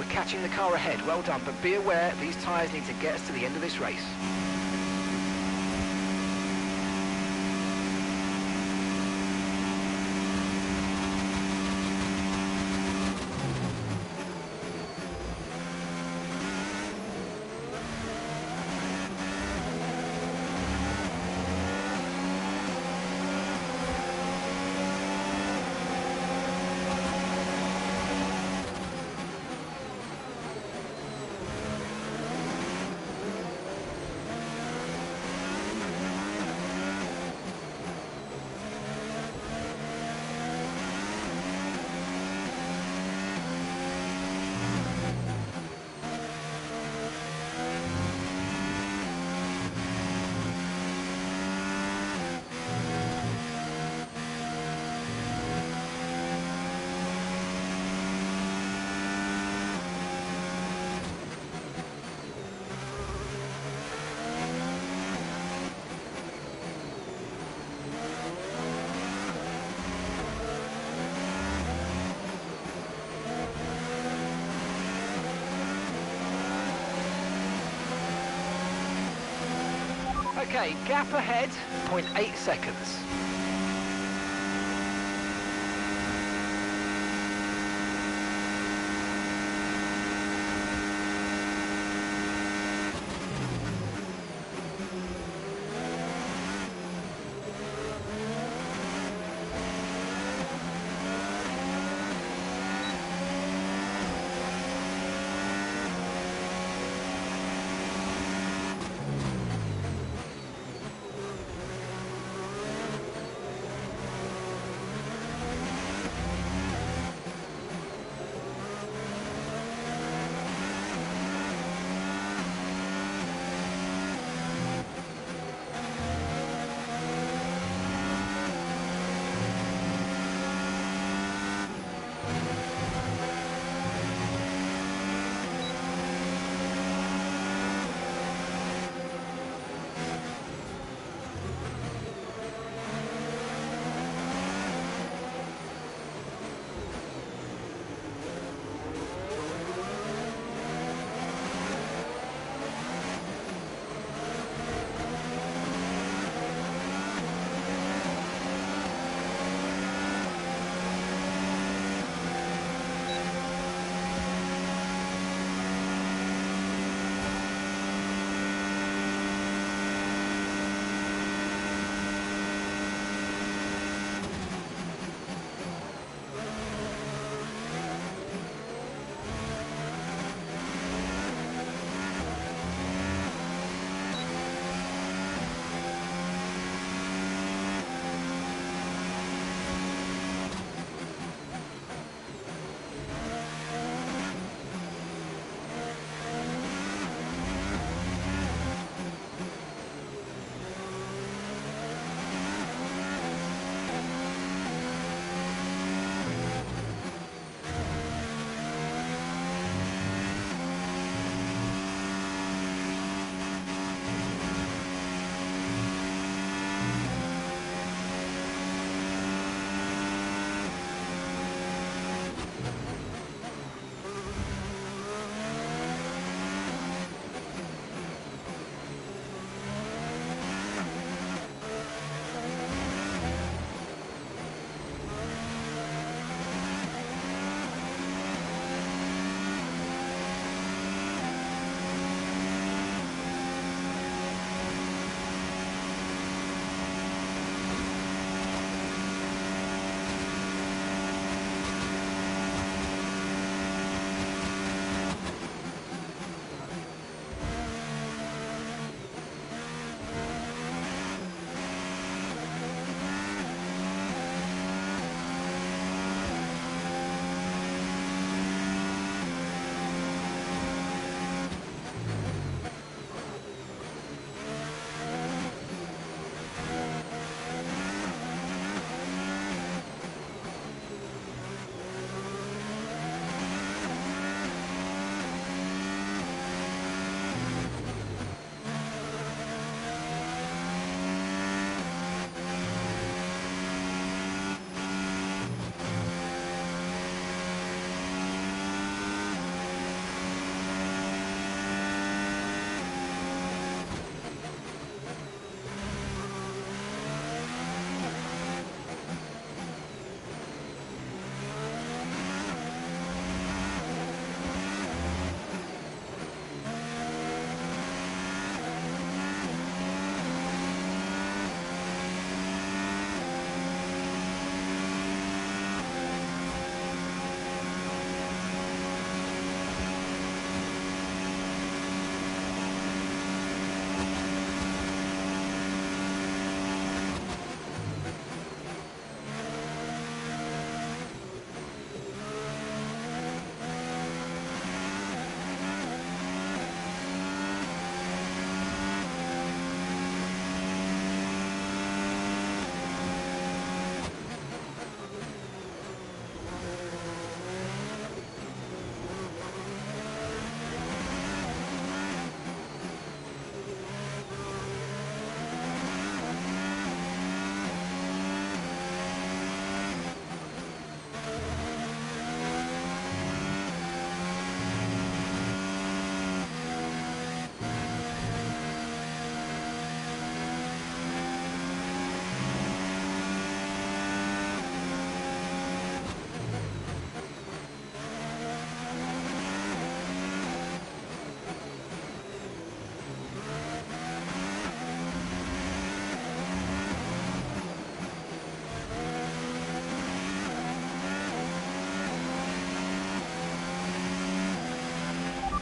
Speaker 9: Catching the car ahead, well done, but be aware these tyres need to get us to the end of this race. Okay, gap ahead, 0.8 seconds.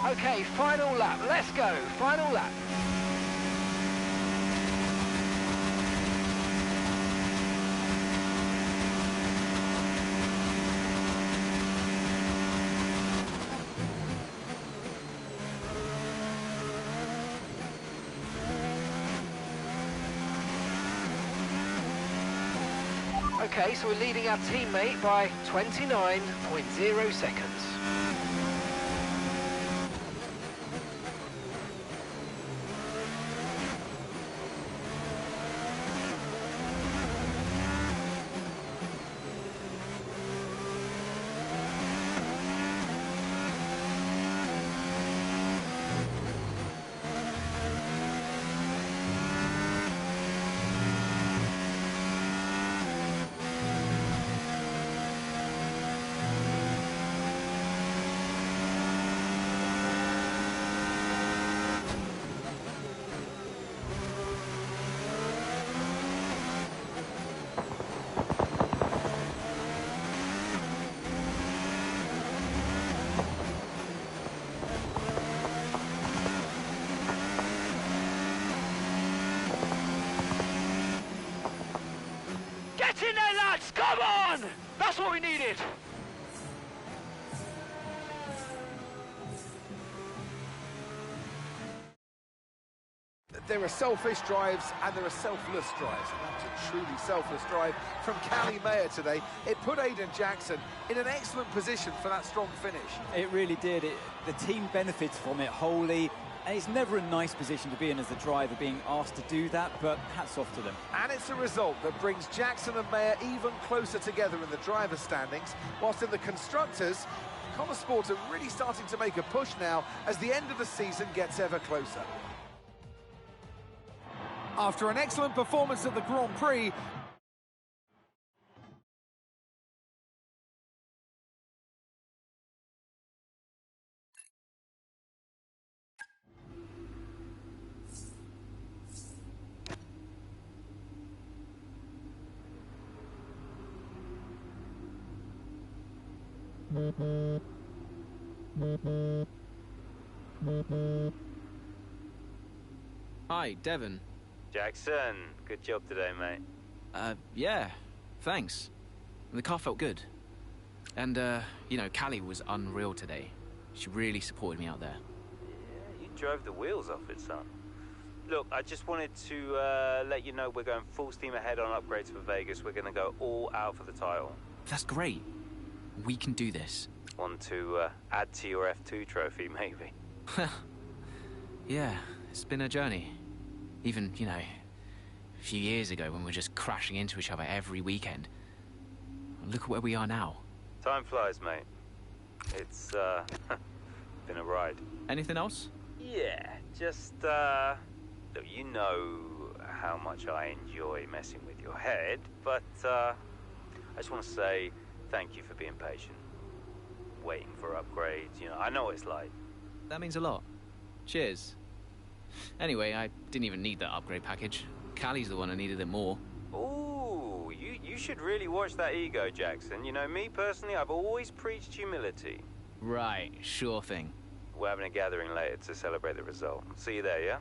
Speaker 9: Okay, final lap. Let's go. Final lap. Okay, so we're leading our teammate by 29.0 seconds.
Speaker 12: Get in there, lads! Come on! That's what we needed!
Speaker 10: There are selfish drives and there are selfless drives. And that was a truly selfless drive from Callie Mayer today. It put Aiden Jackson in an excellent position for that strong finish.
Speaker 11: It really did. The team benefits from it wholly. And it's never a nice position to be in as the driver, being asked to do that, but hats off to them.
Speaker 10: And it's a result that brings Jackson and Mayer even closer together in the driver's standings, whilst in the constructors, Connor Sport are really starting to make a push now as the end of the season gets ever closer. After an excellent performance at the Grand Prix,
Speaker 2: Hi, Devon.
Speaker 4: Jackson, good job today, mate.
Speaker 2: Yeah, thanks. The car felt good. And, you know, Callie was unreal today. She really supported me out there.
Speaker 4: Yeah, you drove the wheels off it, son. Look, I just wanted to let you know we're going full steam ahead on upgrades for Vegas. We're going to go all out for the title.
Speaker 2: That's great. We can do this.
Speaker 4: Want to add to your F2 trophy, maybe?
Speaker 2: Yeah, it's been a journey. Even, you know, a few years ago when we were just crashing into each other every weekend. Look at where we are now.
Speaker 4: Time flies, mate. It's been a ride.
Speaker 2: Anything else?
Speaker 4: Yeah, just look, you know how much I enjoy messing with your head, but I just want to say thank you for being patient, waiting for upgrades. You know, I know what it's like.
Speaker 2: That means a lot. Cheers. Anyway, I didn't even need that upgrade package. Callie's the one who needed it more.
Speaker 4: Ooh, you should really watch that ego, Jackson. You know, me personally, I've always preached humility.
Speaker 2: Right, sure thing.
Speaker 4: We're having a gathering later to celebrate the result. See you there, yeah?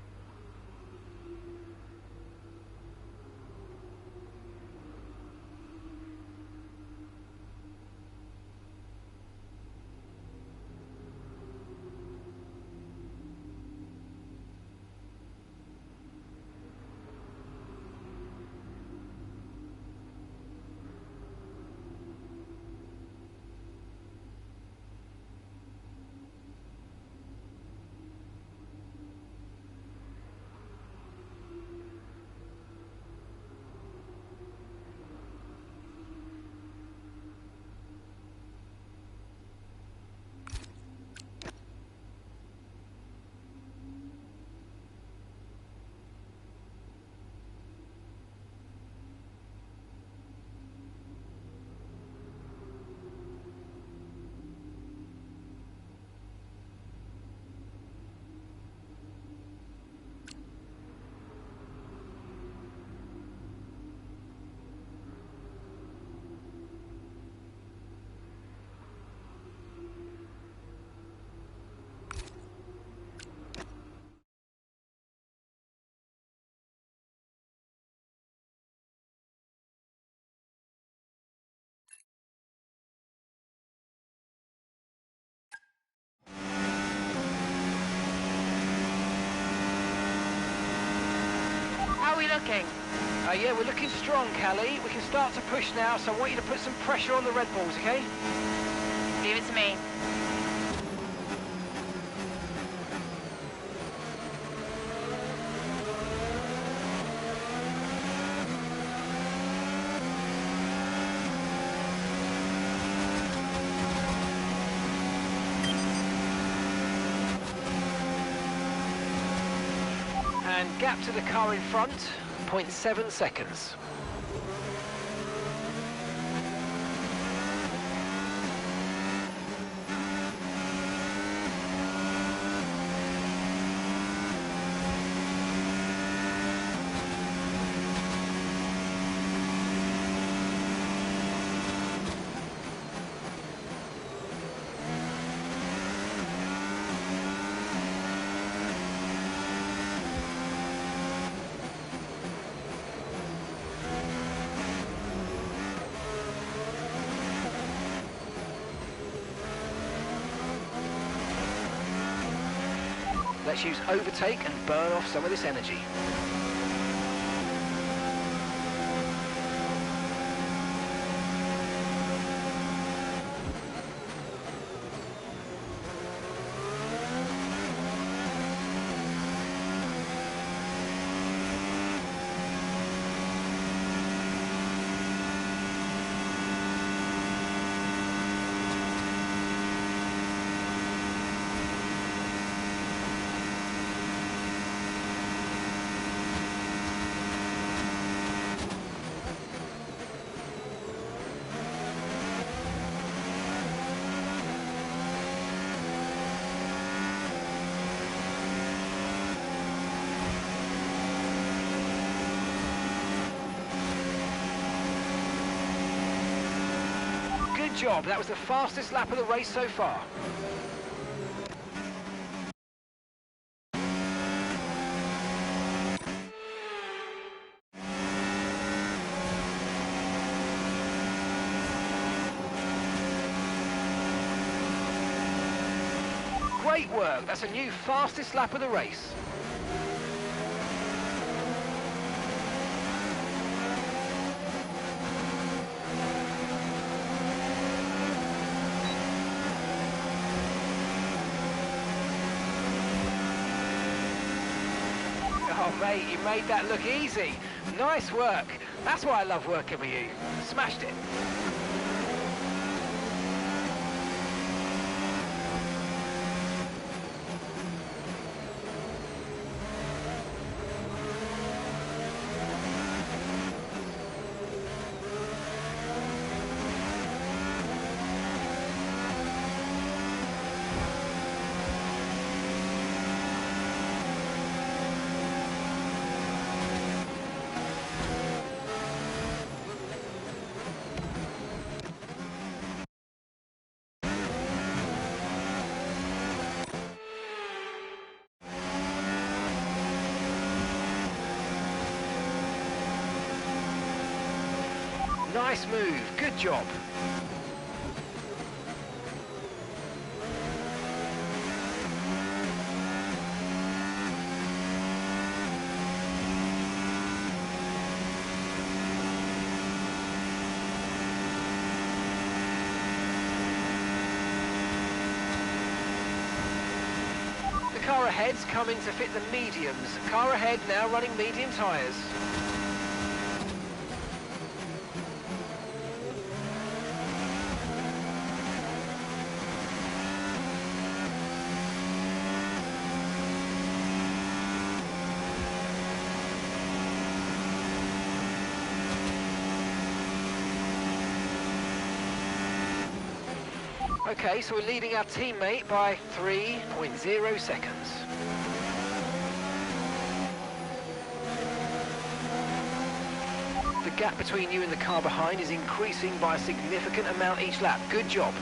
Speaker 19: looking?
Speaker 9: Yeah, we're looking strong, Callie. We can start to push now, so I want you to put some pressure on the Red Bulls, okay?
Speaker 19: Leave it to me.
Speaker 9: And gap to the car in front, 0.7 seconds. Let's use overtake and burn off some of this energy. Good job, that was the fastest lap of the race so far. Great work, that's a new fastest lap of the race. Oh mate, you made that look easy. Nice work. That's why I love working with you. Smashed it. Nice move, good job. The car ahead's coming to fit the mediums. Car ahead now running medium tyres. Okay, so we're leading our teammate by 3.0 seconds. The gap between you and the car behind is increasing by a significant amount each lap. Good job.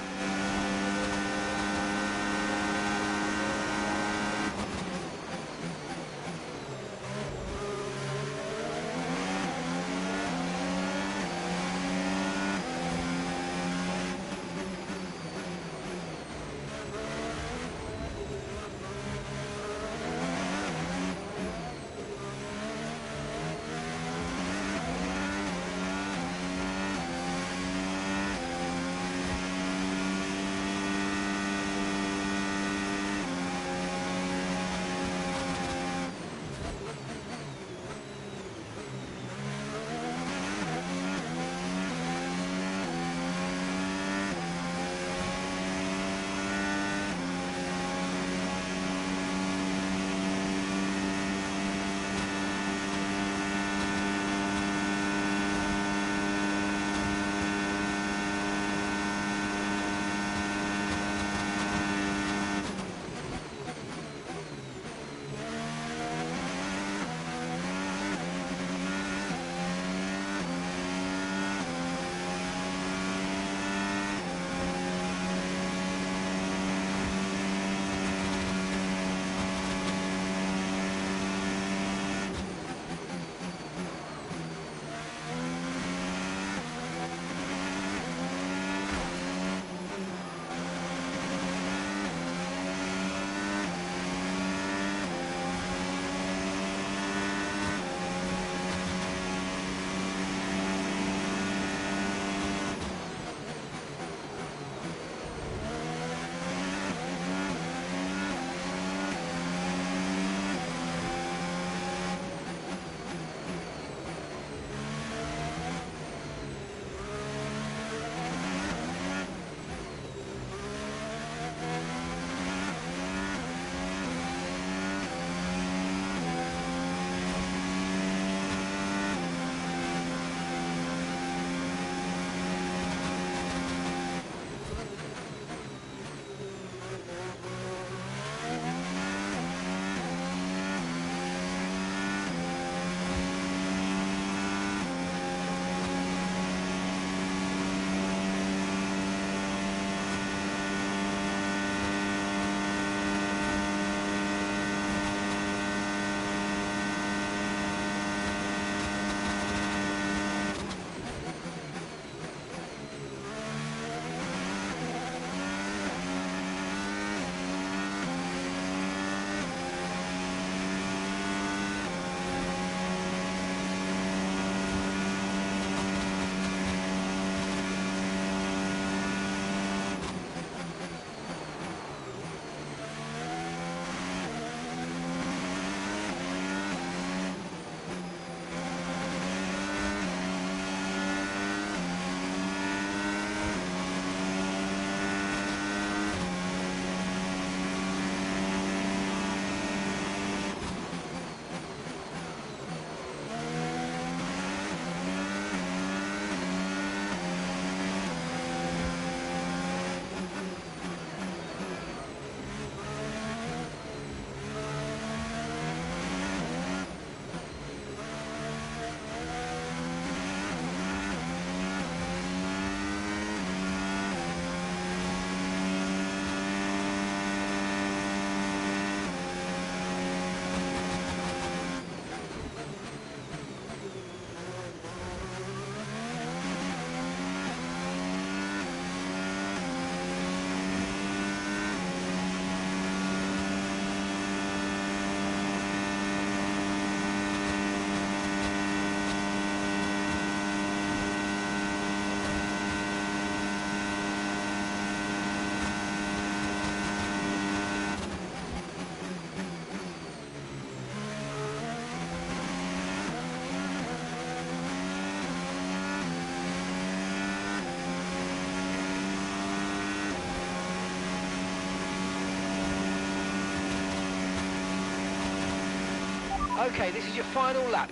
Speaker 9: Okay, this is your final lap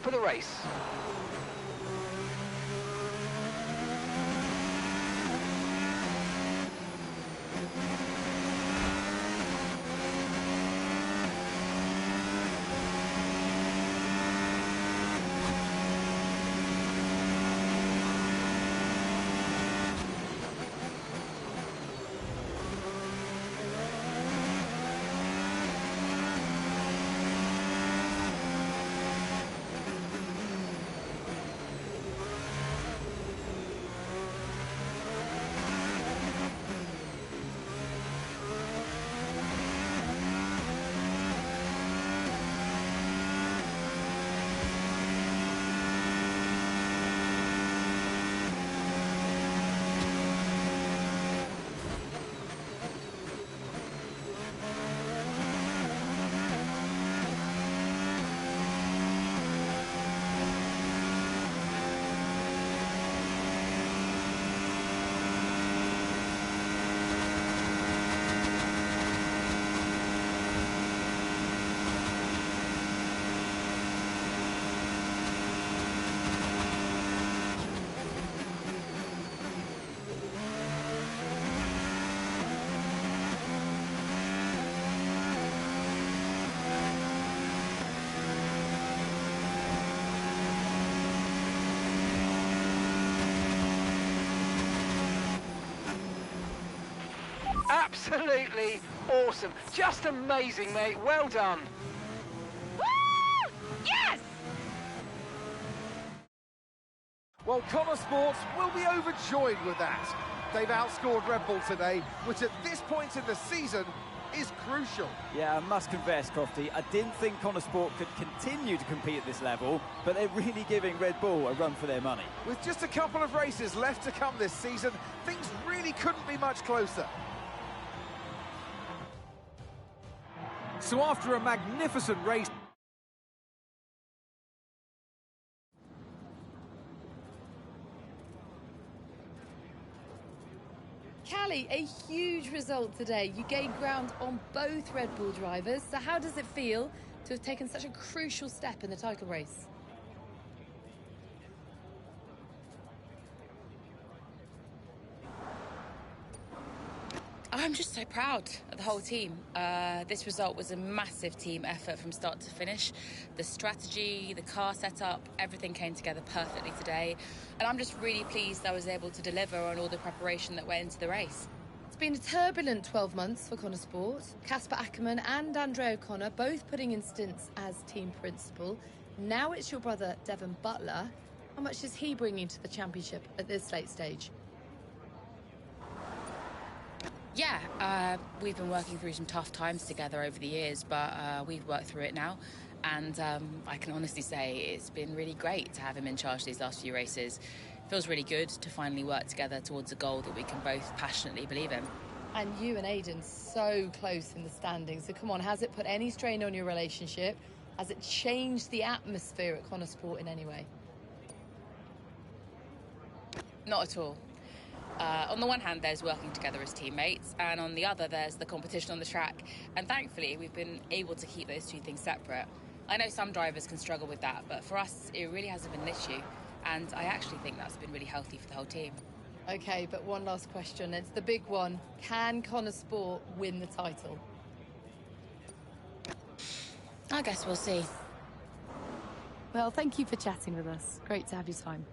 Speaker 9: of the race. Absolutely awesome. Just amazing, mate. Well done.
Speaker 13: Woo! Yes!
Speaker 10: Well, Connor Sports will be overjoyed with that. They've outscored Red Bull today, which at this point in the season is crucial.
Speaker 11: Yeah, I must confess, Crofty, I didn't think Connor Sport could continue to compete at this level, but they're really giving Red Bull a run for their money.
Speaker 10: With just a couple of races left to come this season, things really couldn't be much closer.
Speaker 20: So after a magnificent race...
Speaker 13: Callie, a huge result today. You gained ground on both Red Bull drivers. So how does it feel to have taken such a crucial step in the title race?
Speaker 5: I'm just so proud of the whole team. This result was a massive team effort from start to finish. The strategy, the car setup, everything came together perfectly today. And I'm just really pleased I was able to deliver on all the preparation that went into the race.
Speaker 13: It's been a turbulent 12 months for Connor Sport. Casper Ackerman and Andre O'Connor both putting in stints as team principal. Now it's your brother, Devon Butler. How much is he bringing to the championship at this late stage?
Speaker 5: Yeah, we've been working through some tough times together over the years, but we've worked through it now. And I can honestly say it's been really great to have him in charge these last few races. It feels really good to finally work together towards a goal that we can both passionately believe in.
Speaker 13: And you and Aidan so close in the standings. So come on, has it put any strain on your relationship? Has it changed the atmosphere at Connor Sport in any way?
Speaker 5: Not at all. On the one hand, there's working together as teammates, and on the other, there's the competition on the track. And thankfully, we've been able to keep those two things separate. I know some drivers can struggle with that, but for us, it really hasn't been an issue. And I actually think that's been really healthy for the whole team.
Speaker 13: OK, but one last question. It's the big one. Can Connor Sport win the title?
Speaker 5: I guess we'll see.
Speaker 13: Well, thank you for chatting with us. Great to have your time.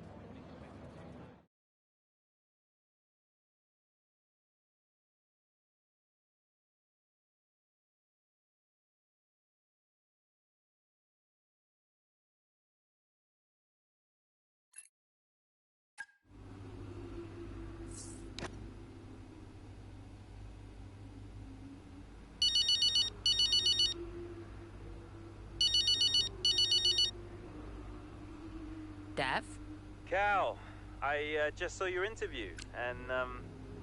Speaker 5: Dev?
Speaker 4: Cal, I just saw your interview, and...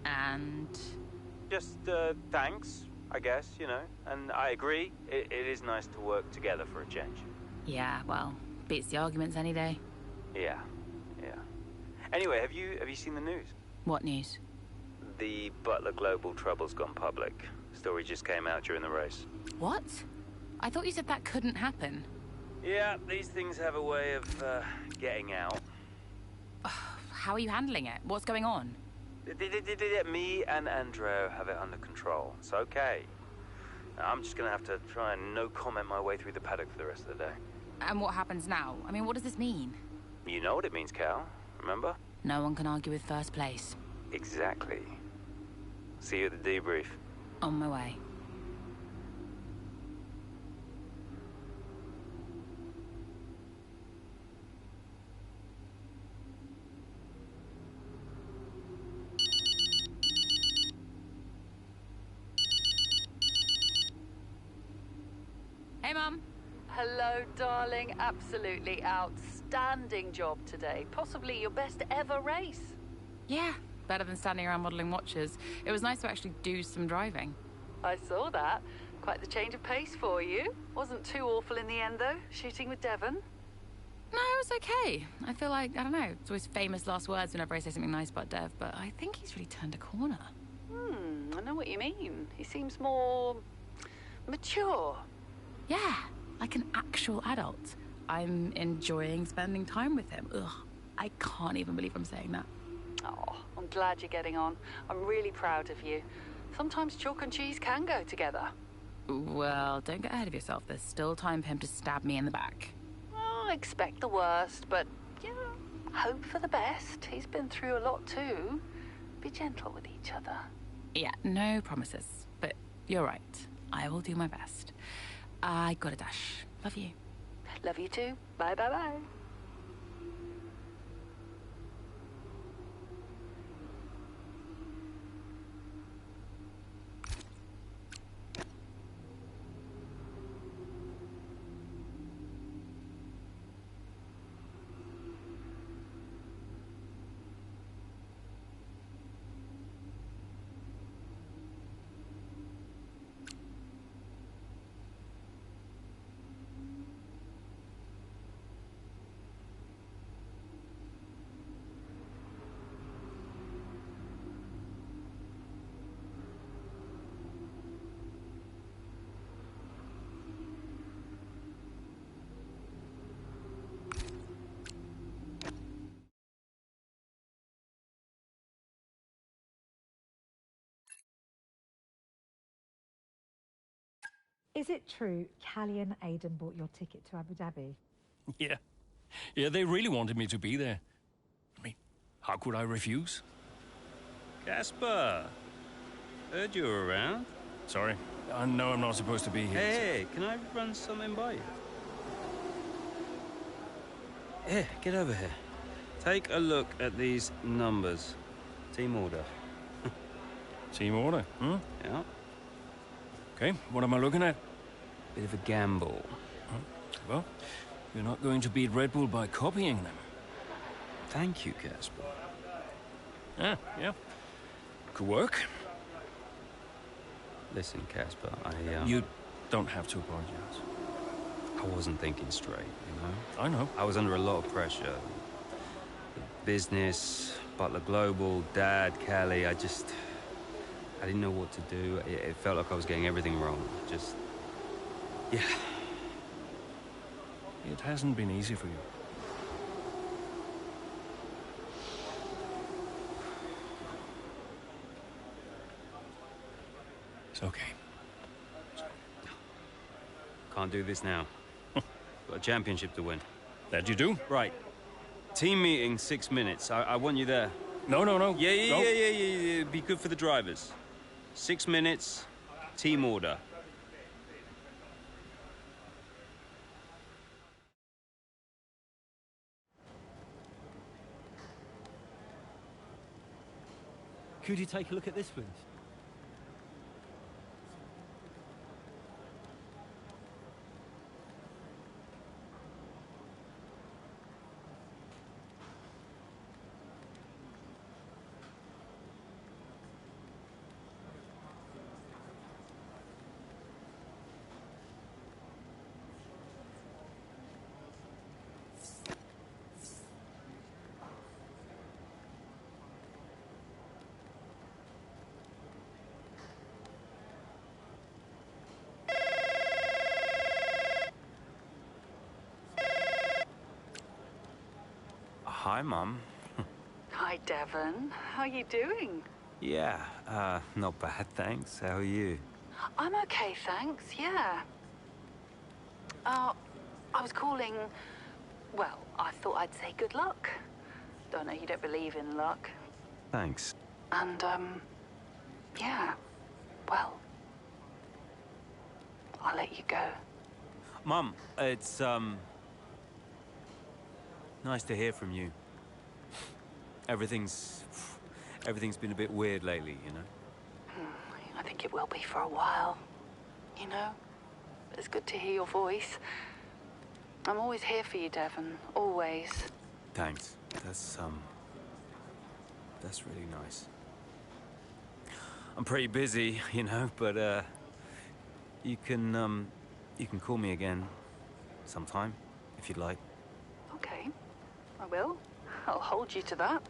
Speaker 5: And?
Speaker 4: Just, thanks, I guess, you know. And I agree, it is nice to work together for a change.
Speaker 5: Yeah, well, beats the arguments any day.
Speaker 4: Yeah. Anyway, have you seen the news?
Speaker 5: What news?
Speaker 4: The Butler Global trouble's gone public. Story just came out during the race.
Speaker 5: What? I thought you said that couldn't happen.
Speaker 4: Yeah, these things have a way of getting out.
Speaker 19: How are you handling it? What's going on?
Speaker 4: Me and Andrew have it under control. It's okay. I'm just gonna have to try and no comment my way through the paddock for the rest of the day.
Speaker 19: And what happens now? I mean, what does this mean?
Speaker 4: You know what it means, Cal. Remember?
Speaker 19: No one can argue with first place.
Speaker 4: Exactly. See you at the debrief.
Speaker 19: On my way. Hey, Mum.
Speaker 21: Hello, darling. Absolutely outstanding job today. Possibly your best ever race.
Speaker 19: Yeah, better than standing around modelling watches. It was nice to actually do some driving.
Speaker 21: I saw that. Quite the change of pace for you. Wasn't too awful in the end, though, shooting with Devon.
Speaker 19: No, it was okay. I feel like, I don't know, it's always famous last words whenever I say something nice about Dev, but I think he's really turned a corner.
Speaker 21: I know what you mean. He seems more mature.
Speaker 19: Yeah, like an actual adult. I'm enjoying spending time with him. Ugh, I can't even believe I'm saying that.
Speaker 21: Oh, I'm glad you're getting on. I'm really proud of you. Sometimes chalk and cheese can go together.
Speaker 19: Well, don't get ahead of yourself. There's still time for him to stab me in the back.
Speaker 21: Oh, I expect the worst, but, you know, hope for the best. He's been through a lot too. Be gentle with each other.
Speaker 19: Yeah, no promises. But you're right. I will do my best. I got a dash. Love you.
Speaker 21: Love you too. Bye, bye, bye.
Speaker 17: Is it true Callie and Aidan bought your ticket to Abu Dhabi?
Speaker 22: Yeah. Yeah, they really wanted me to be there. I mean, how could I refuse?
Speaker 16: Casper! Heard you were around.
Speaker 22: Sorry. I know I'm not supposed to be here.
Speaker 16: Hey, can I run something by you? Here, get over here. Take a look at these numbers. Team order.
Speaker 22: Team order, hmm?
Speaker 16: Yeah.
Speaker 22: Okay, what am I looking at?
Speaker 16: Bit of a gamble.
Speaker 22: Well, you're not going to beat Red Bull by copying them.
Speaker 16: Thank you, Casper.
Speaker 22: Yeah. Could work.
Speaker 16: Listen, Casper,
Speaker 22: You don't have to apologize.
Speaker 16: I wasn't thinking straight, you know?
Speaker 22: I know.
Speaker 16: I was under a lot of pressure. The business, Butler Global, Dad, Callie, I didn't know what to do. It felt like I was getting everything wrong. Yeah.
Speaker 22: It hasn't been easy for you. It's okay.
Speaker 16: Can't do this now. Got a championship to win.
Speaker 22: That you do?
Speaker 16: Right. Team meeting, 6 minutes. I want you there.
Speaker 22: No.
Speaker 16: Yeah. Be good for the drivers. 6 minutes, team order.
Speaker 7: Could you take a look at this, please?
Speaker 18: Hi, Mum.
Speaker 21: Hi, Devon. How are you doing?
Speaker 18: Yeah, not bad, thanks. How are you?
Speaker 21: I'm okay, thanks, yeah. I was calling... Well, I thought I'd say good luck. Don't know you don't believe in luck.
Speaker 18: Thanks.
Speaker 21: And, yeah, well, I'll let you go.
Speaker 18: Mum, it's, nice to hear from you. Everything's been a bit weird lately, you know?
Speaker 21: I think it will be for a while, you know? It's good to hear your voice. I'm always here for you, Devon, always.
Speaker 18: Thanks. That's really nice. I'm pretty busy, you know, but, you can call me again sometime, if you'd like.
Speaker 21: Okay, I will. I'll hold you to that.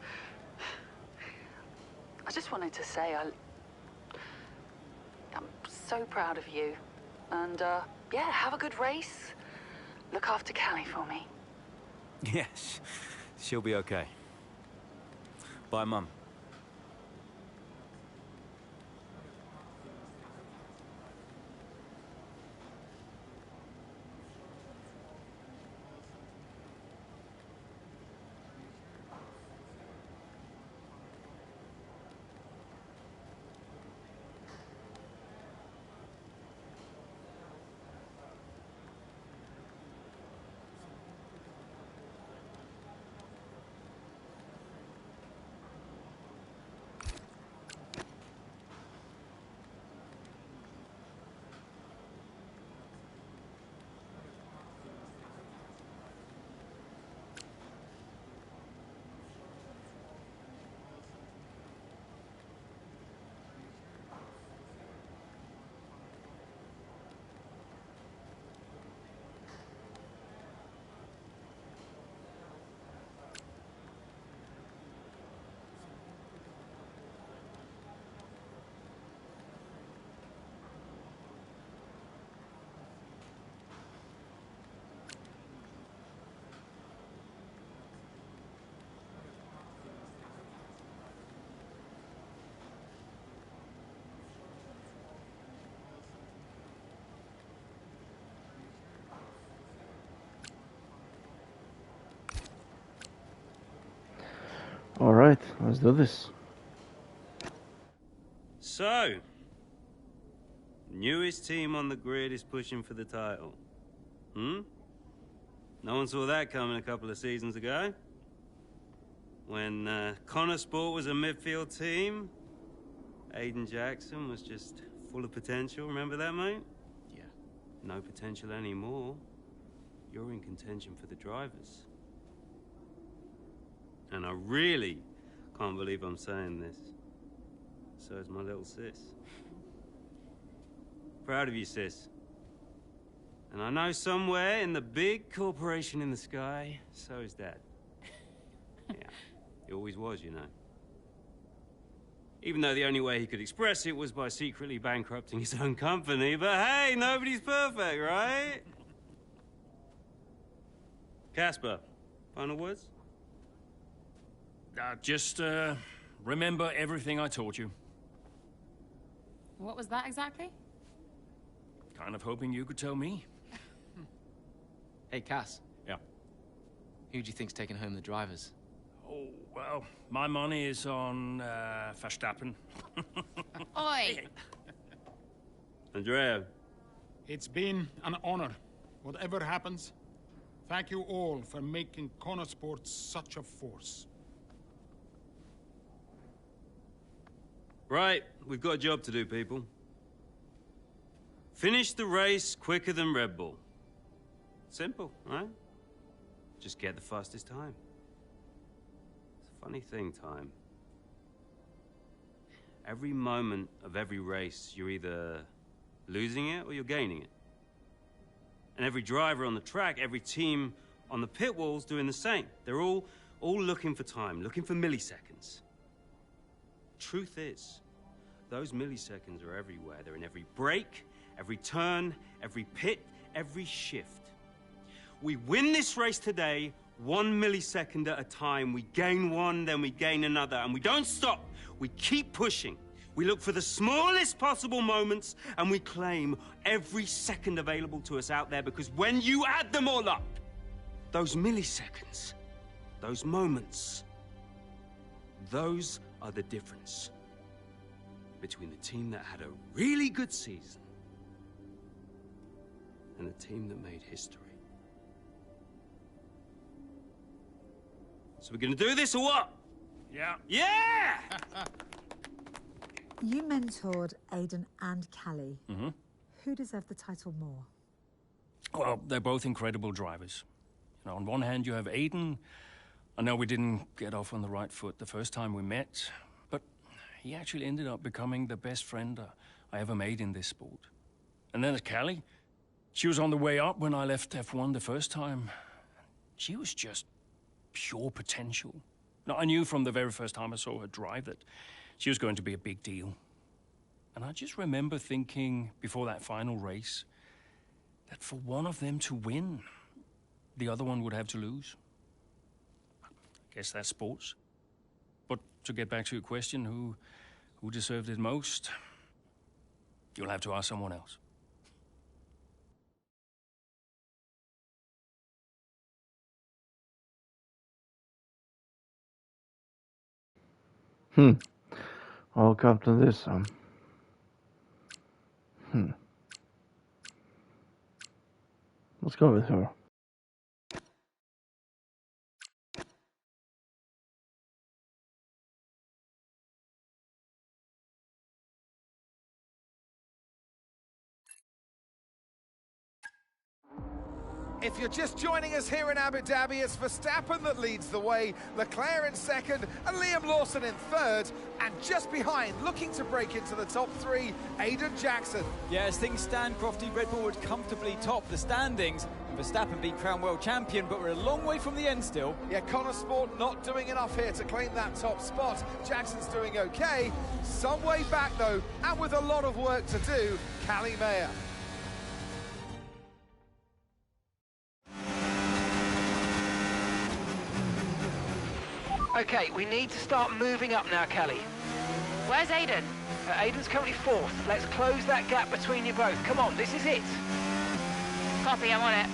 Speaker 21: I just wanted to say I'm so proud of you. And, yeah, have a good race. Look after Callie for me.
Speaker 18: Yes, she'll be okay. Bye, Mum.
Speaker 1: All right, let's do this.
Speaker 16: So, newest team on the grid is pushing for the title. No one saw that coming a couple of seasons ago. When Connor Sport was a midfield team, Aiden Jackson was just full of potential. Remember that, mate?
Speaker 2: Yeah.
Speaker 16: No potential anymore. You're in contention for the drivers. And I really can't believe I'm saying this. So is my little sis. Proud of you, sis. And I know somewhere in the big corporation in the sky, so is Dad. Yeah, he always was, you know. Even though the only way he could express it was by secretly bankrupting his own company. But hey, nobody's perfect, right? Casper, final words?
Speaker 22: Just remember everything I taught you.
Speaker 5: What was that exactly?
Speaker 22: Kind of hoping you could tell me.
Speaker 2: Hey, Cass.
Speaker 22: Yeah?
Speaker 2: Who do you think's taking home the drivers?
Speaker 22: Oh, well, my money is on Verstappen.
Speaker 5: Oi!
Speaker 16: Andrea.
Speaker 8: It's been an honor. Whatever happens, thank you all for making Connor Sports such a force.
Speaker 16: Right, we've got a job to do, people. Finish the race quicker than Red Bull. Simple, right? Just get the fastest time. It's a funny thing, time. Every moment of every race, you're either losing it or you're gaining it. And every driver on the track, every team on the pit walls doing the same. They're all looking for time, looking for milliseconds. Truth is, those milliseconds are everywhere. They're in every break, every turn, every pit, every shift. We win this race today, 1 millisecond at a time. We gain one, then we gain another, and we don't stop. We keep pushing. We look for the smallest possible moments, and we claim every second available to us out there, because when you add them all up, those milliseconds, those moments, those are the difference between the team that had a really good season and the team that made history. So we're gonna do this or what?
Speaker 22: Yeah.
Speaker 16: Yeah!
Speaker 17: You mentored Aiden and Callie.
Speaker 22: Mm-hmm.
Speaker 17: Who deserved the title more?
Speaker 22: Well, they're both incredible drivers. You know, on one hand, you have Aiden. I know we didn't get off on the right foot the first time we met, but he actually ended up becoming the best friend I ever made in this sport. And then there's Callie. She was on the way up when I left F1 the first time. She was just pure potential. Now, I knew from the very first time I saw her drive that she was going to be a big deal. And I just remember thinking before that final race that for one of them to win, the other one would have to lose. I guess that's sports. But to get back to your question, who deserved it most? You'll have to ask someone else.
Speaker 1: I'll come to this. Let's go with her.
Speaker 10: If you're just joining us here in Abu Dhabi, it's Verstappen that leads the way, Leclerc in second, and Liam Lawson in third. And just behind, looking to break into the top three, Aiden Jackson.
Speaker 11: Yeah, as things stand, Crofty, Red Bull would comfortably top the standings. And Verstappen being crowned world champion, but we're a long way from the end still.
Speaker 10: Yeah, Connor Sport not doing enough here to claim that top spot. Jackson's doing okay. Some way back, though, and with a lot of work to do, Callie Mayer.
Speaker 9: Okay, we need to start moving up now, Callie.
Speaker 19: Where's Aiden?
Speaker 9: Aiden's currently fourth. Let's close that gap between you both. Come on, this is it.
Speaker 19: Copy, I'm on it.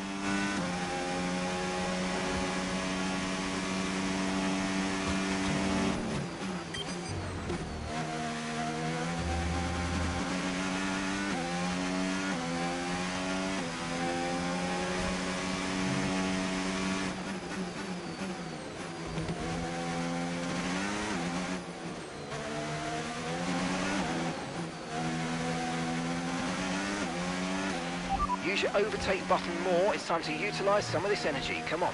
Speaker 9: Use your overtake button more. It's time to utilise some of this energy. Come on.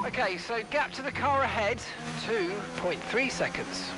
Speaker 9: Okay, so gap to the car ahead, 2.3 seconds.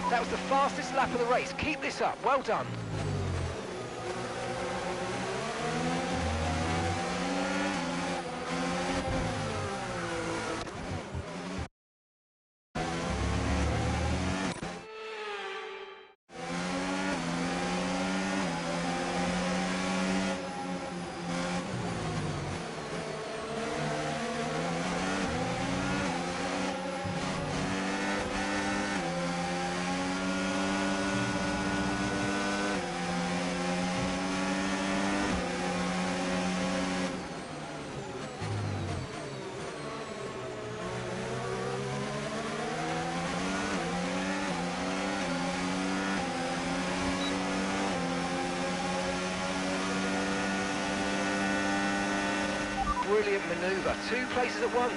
Speaker 9: That was the fastest lap of the race. Keep this up. Well done. brilliant manoeuvre. 2 places at once.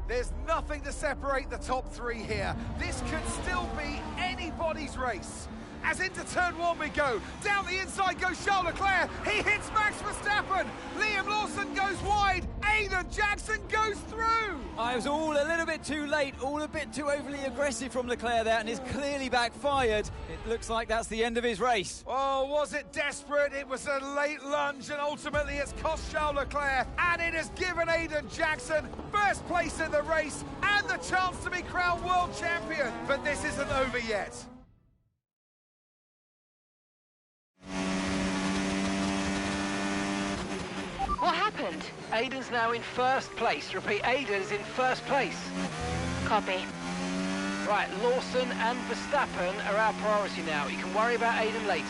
Speaker 10: There's nothing to separate the top 3 here. This could still be anybody's race. As into turn 1 we go. Down the inside goes Charles Leclerc. He hits Max Verstappen. Liam Lawson goes wide. Aiden Jackson goes through.
Speaker 11: I was all a little bit too late, all a bit too overly aggressive from Leclerc there, and it's clearly backfired. It looks like that's the end of his race.
Speaker 10: Oh, was it desperate? It was a late lunge, and ultimately it's cost Charles Leclerc, and it has given Aiden Jackson first place in the race and the chance to be crowned world champion. But this isn't over yet.
Speaker 9: What happened? Aiden's now in first place. Repeat, Aiden's in first place.
Speaker 19: Copy.
Speaker 9: Right, Lawson and Verstappen are our priority now. You can worry about Aiden later.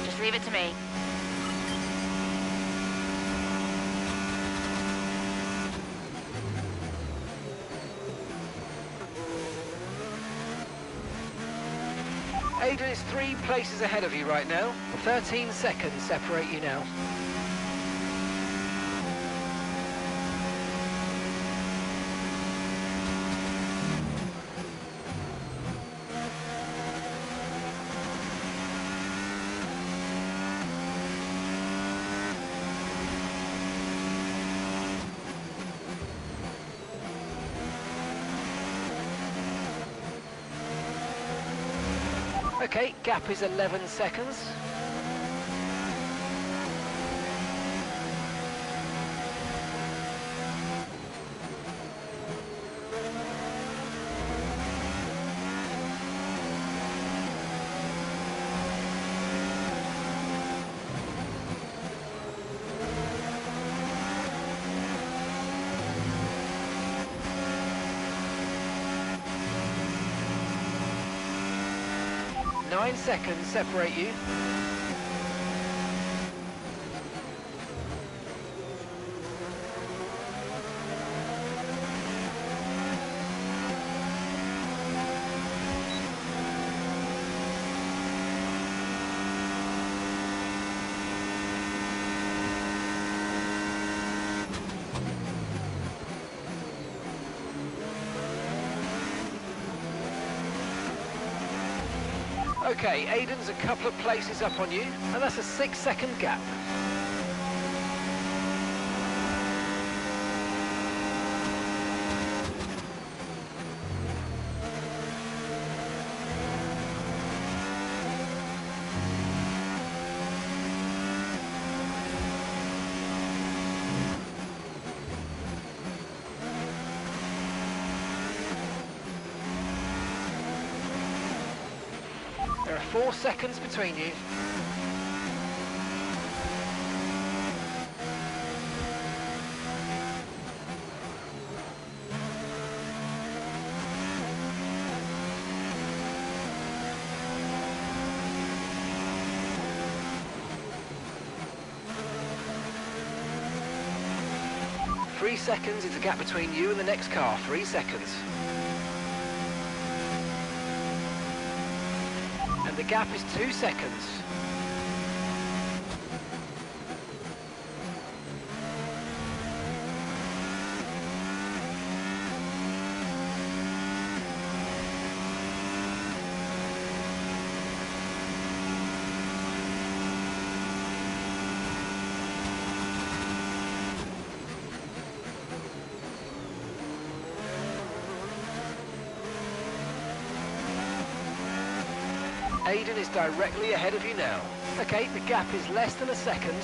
Speaker 19: Just leave it to me.
Speaker 9: Aiden is 3 places ahead of you right now. 13 seconds separate you now. Okay, gap is 11 seconds. Nine seconds separate you. Okay, Aiden's a couple of places up on you, and that's a 6-second gap. There are 4 seconds between you. Three seconds is the gap between you and the next car. 3 seconds. And the gap is 2 seconds. Aiden is directly ahead of you now. Okay, the gap is less than a second.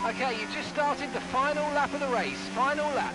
Speaker 9: Okay, you've just started the final lap of the race. Final lap.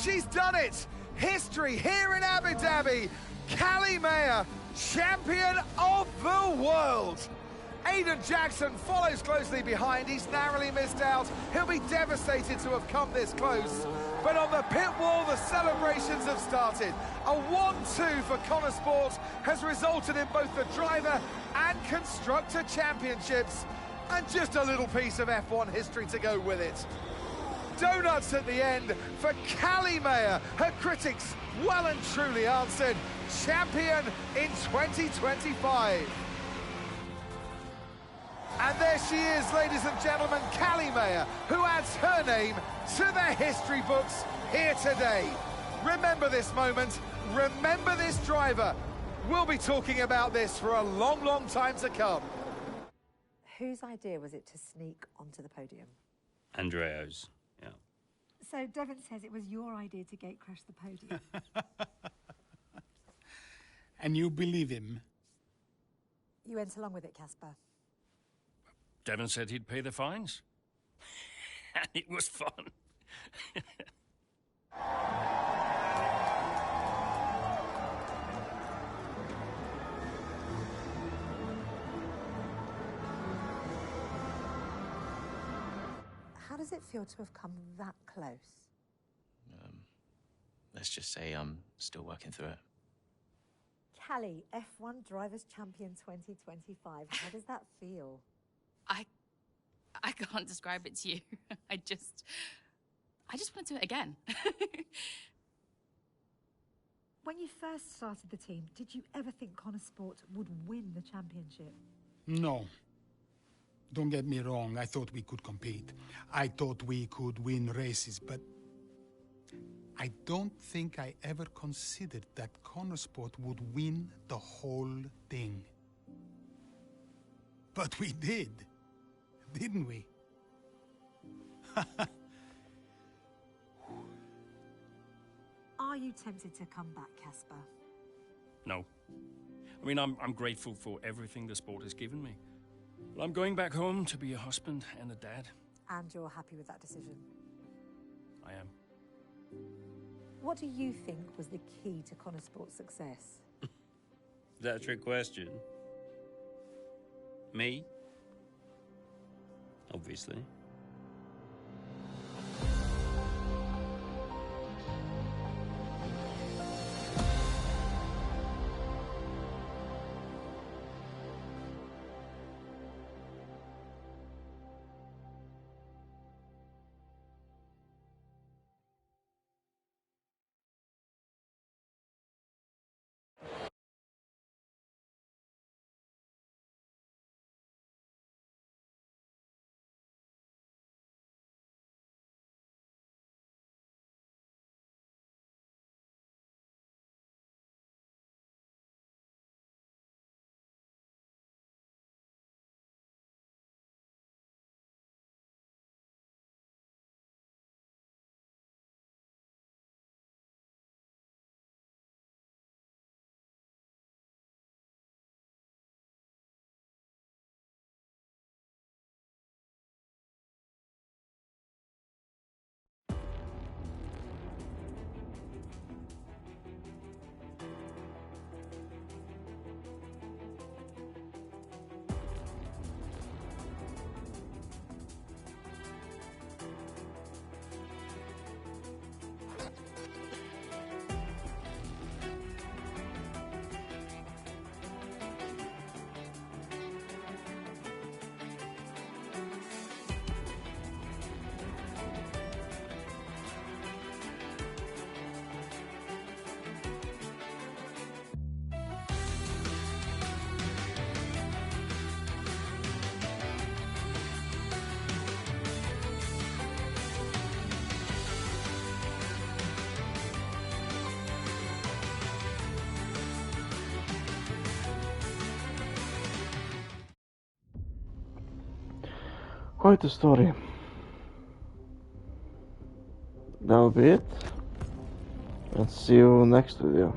Speaker 10: she's done it! History here in Abu Dhabi. Callie Mayer, champion of the world. Aiden Jackson follows closely behind. He's narrowly missed out. He'll be devastated to have come this close. But on the pit wall, the celebrations have started. A 1-2 for Connor Sport has resulted in both the driver and constructor championships. And just a little piece of F1 history to go with it. Donuts at the end for Callie Mayer. Her critics well and truly answered. Champion in 2025. And there she is, ladies and gentlemen, Callie Mayer, who adds her name to the history books here today. Remember this moment, remember this driver. We'll be talking about this for a long, long time to come.
Speaker 17: Whose idea was it to sneak onto the podium?
Speaker 16: Andreo's, yeah.
Speaker 17: So Devon says it was your idea to gate crash the podium.
Speaker 8: And you believe him?
Speaker 17: You went along with it, Casper.
Speaker 22: Devon said he'd pay the fines. And it was fun.
Speaker 17: How does it feel to have come that close?
Speaker 2: Let's just say I'm still working through it.
Speaker 17: Callie, F1 Drivers' Champion 2025. How does that feel?
Speaker 5: I can't describe it to you. I just want to do it again.
Speaker 17: When you first started the team, did you ever think Connor Sport would win the championship?
Speaker 8: No. Don't get me wrong, I thought we could compete. I thought we could win races, but I don't think I ever considered that Connor Sport would win the whole thing. But we did, didn't we?
Speaker 17: Are you tempted to come back, Casper?
Speaker 22: No. I mean, I'm grateful for everything the sport has given me. But I'm going back home to be a husband and a dad.
Speaker 17: And you're happy with that decision?
Speaker 22: I am.
Speaker 17: What do you think was the key to Connor Sport's success?
Speaker 16: Is that a trick question? Me? Obviously.
Speaker 1: Quite a story. That'll be it. Let's see you next video.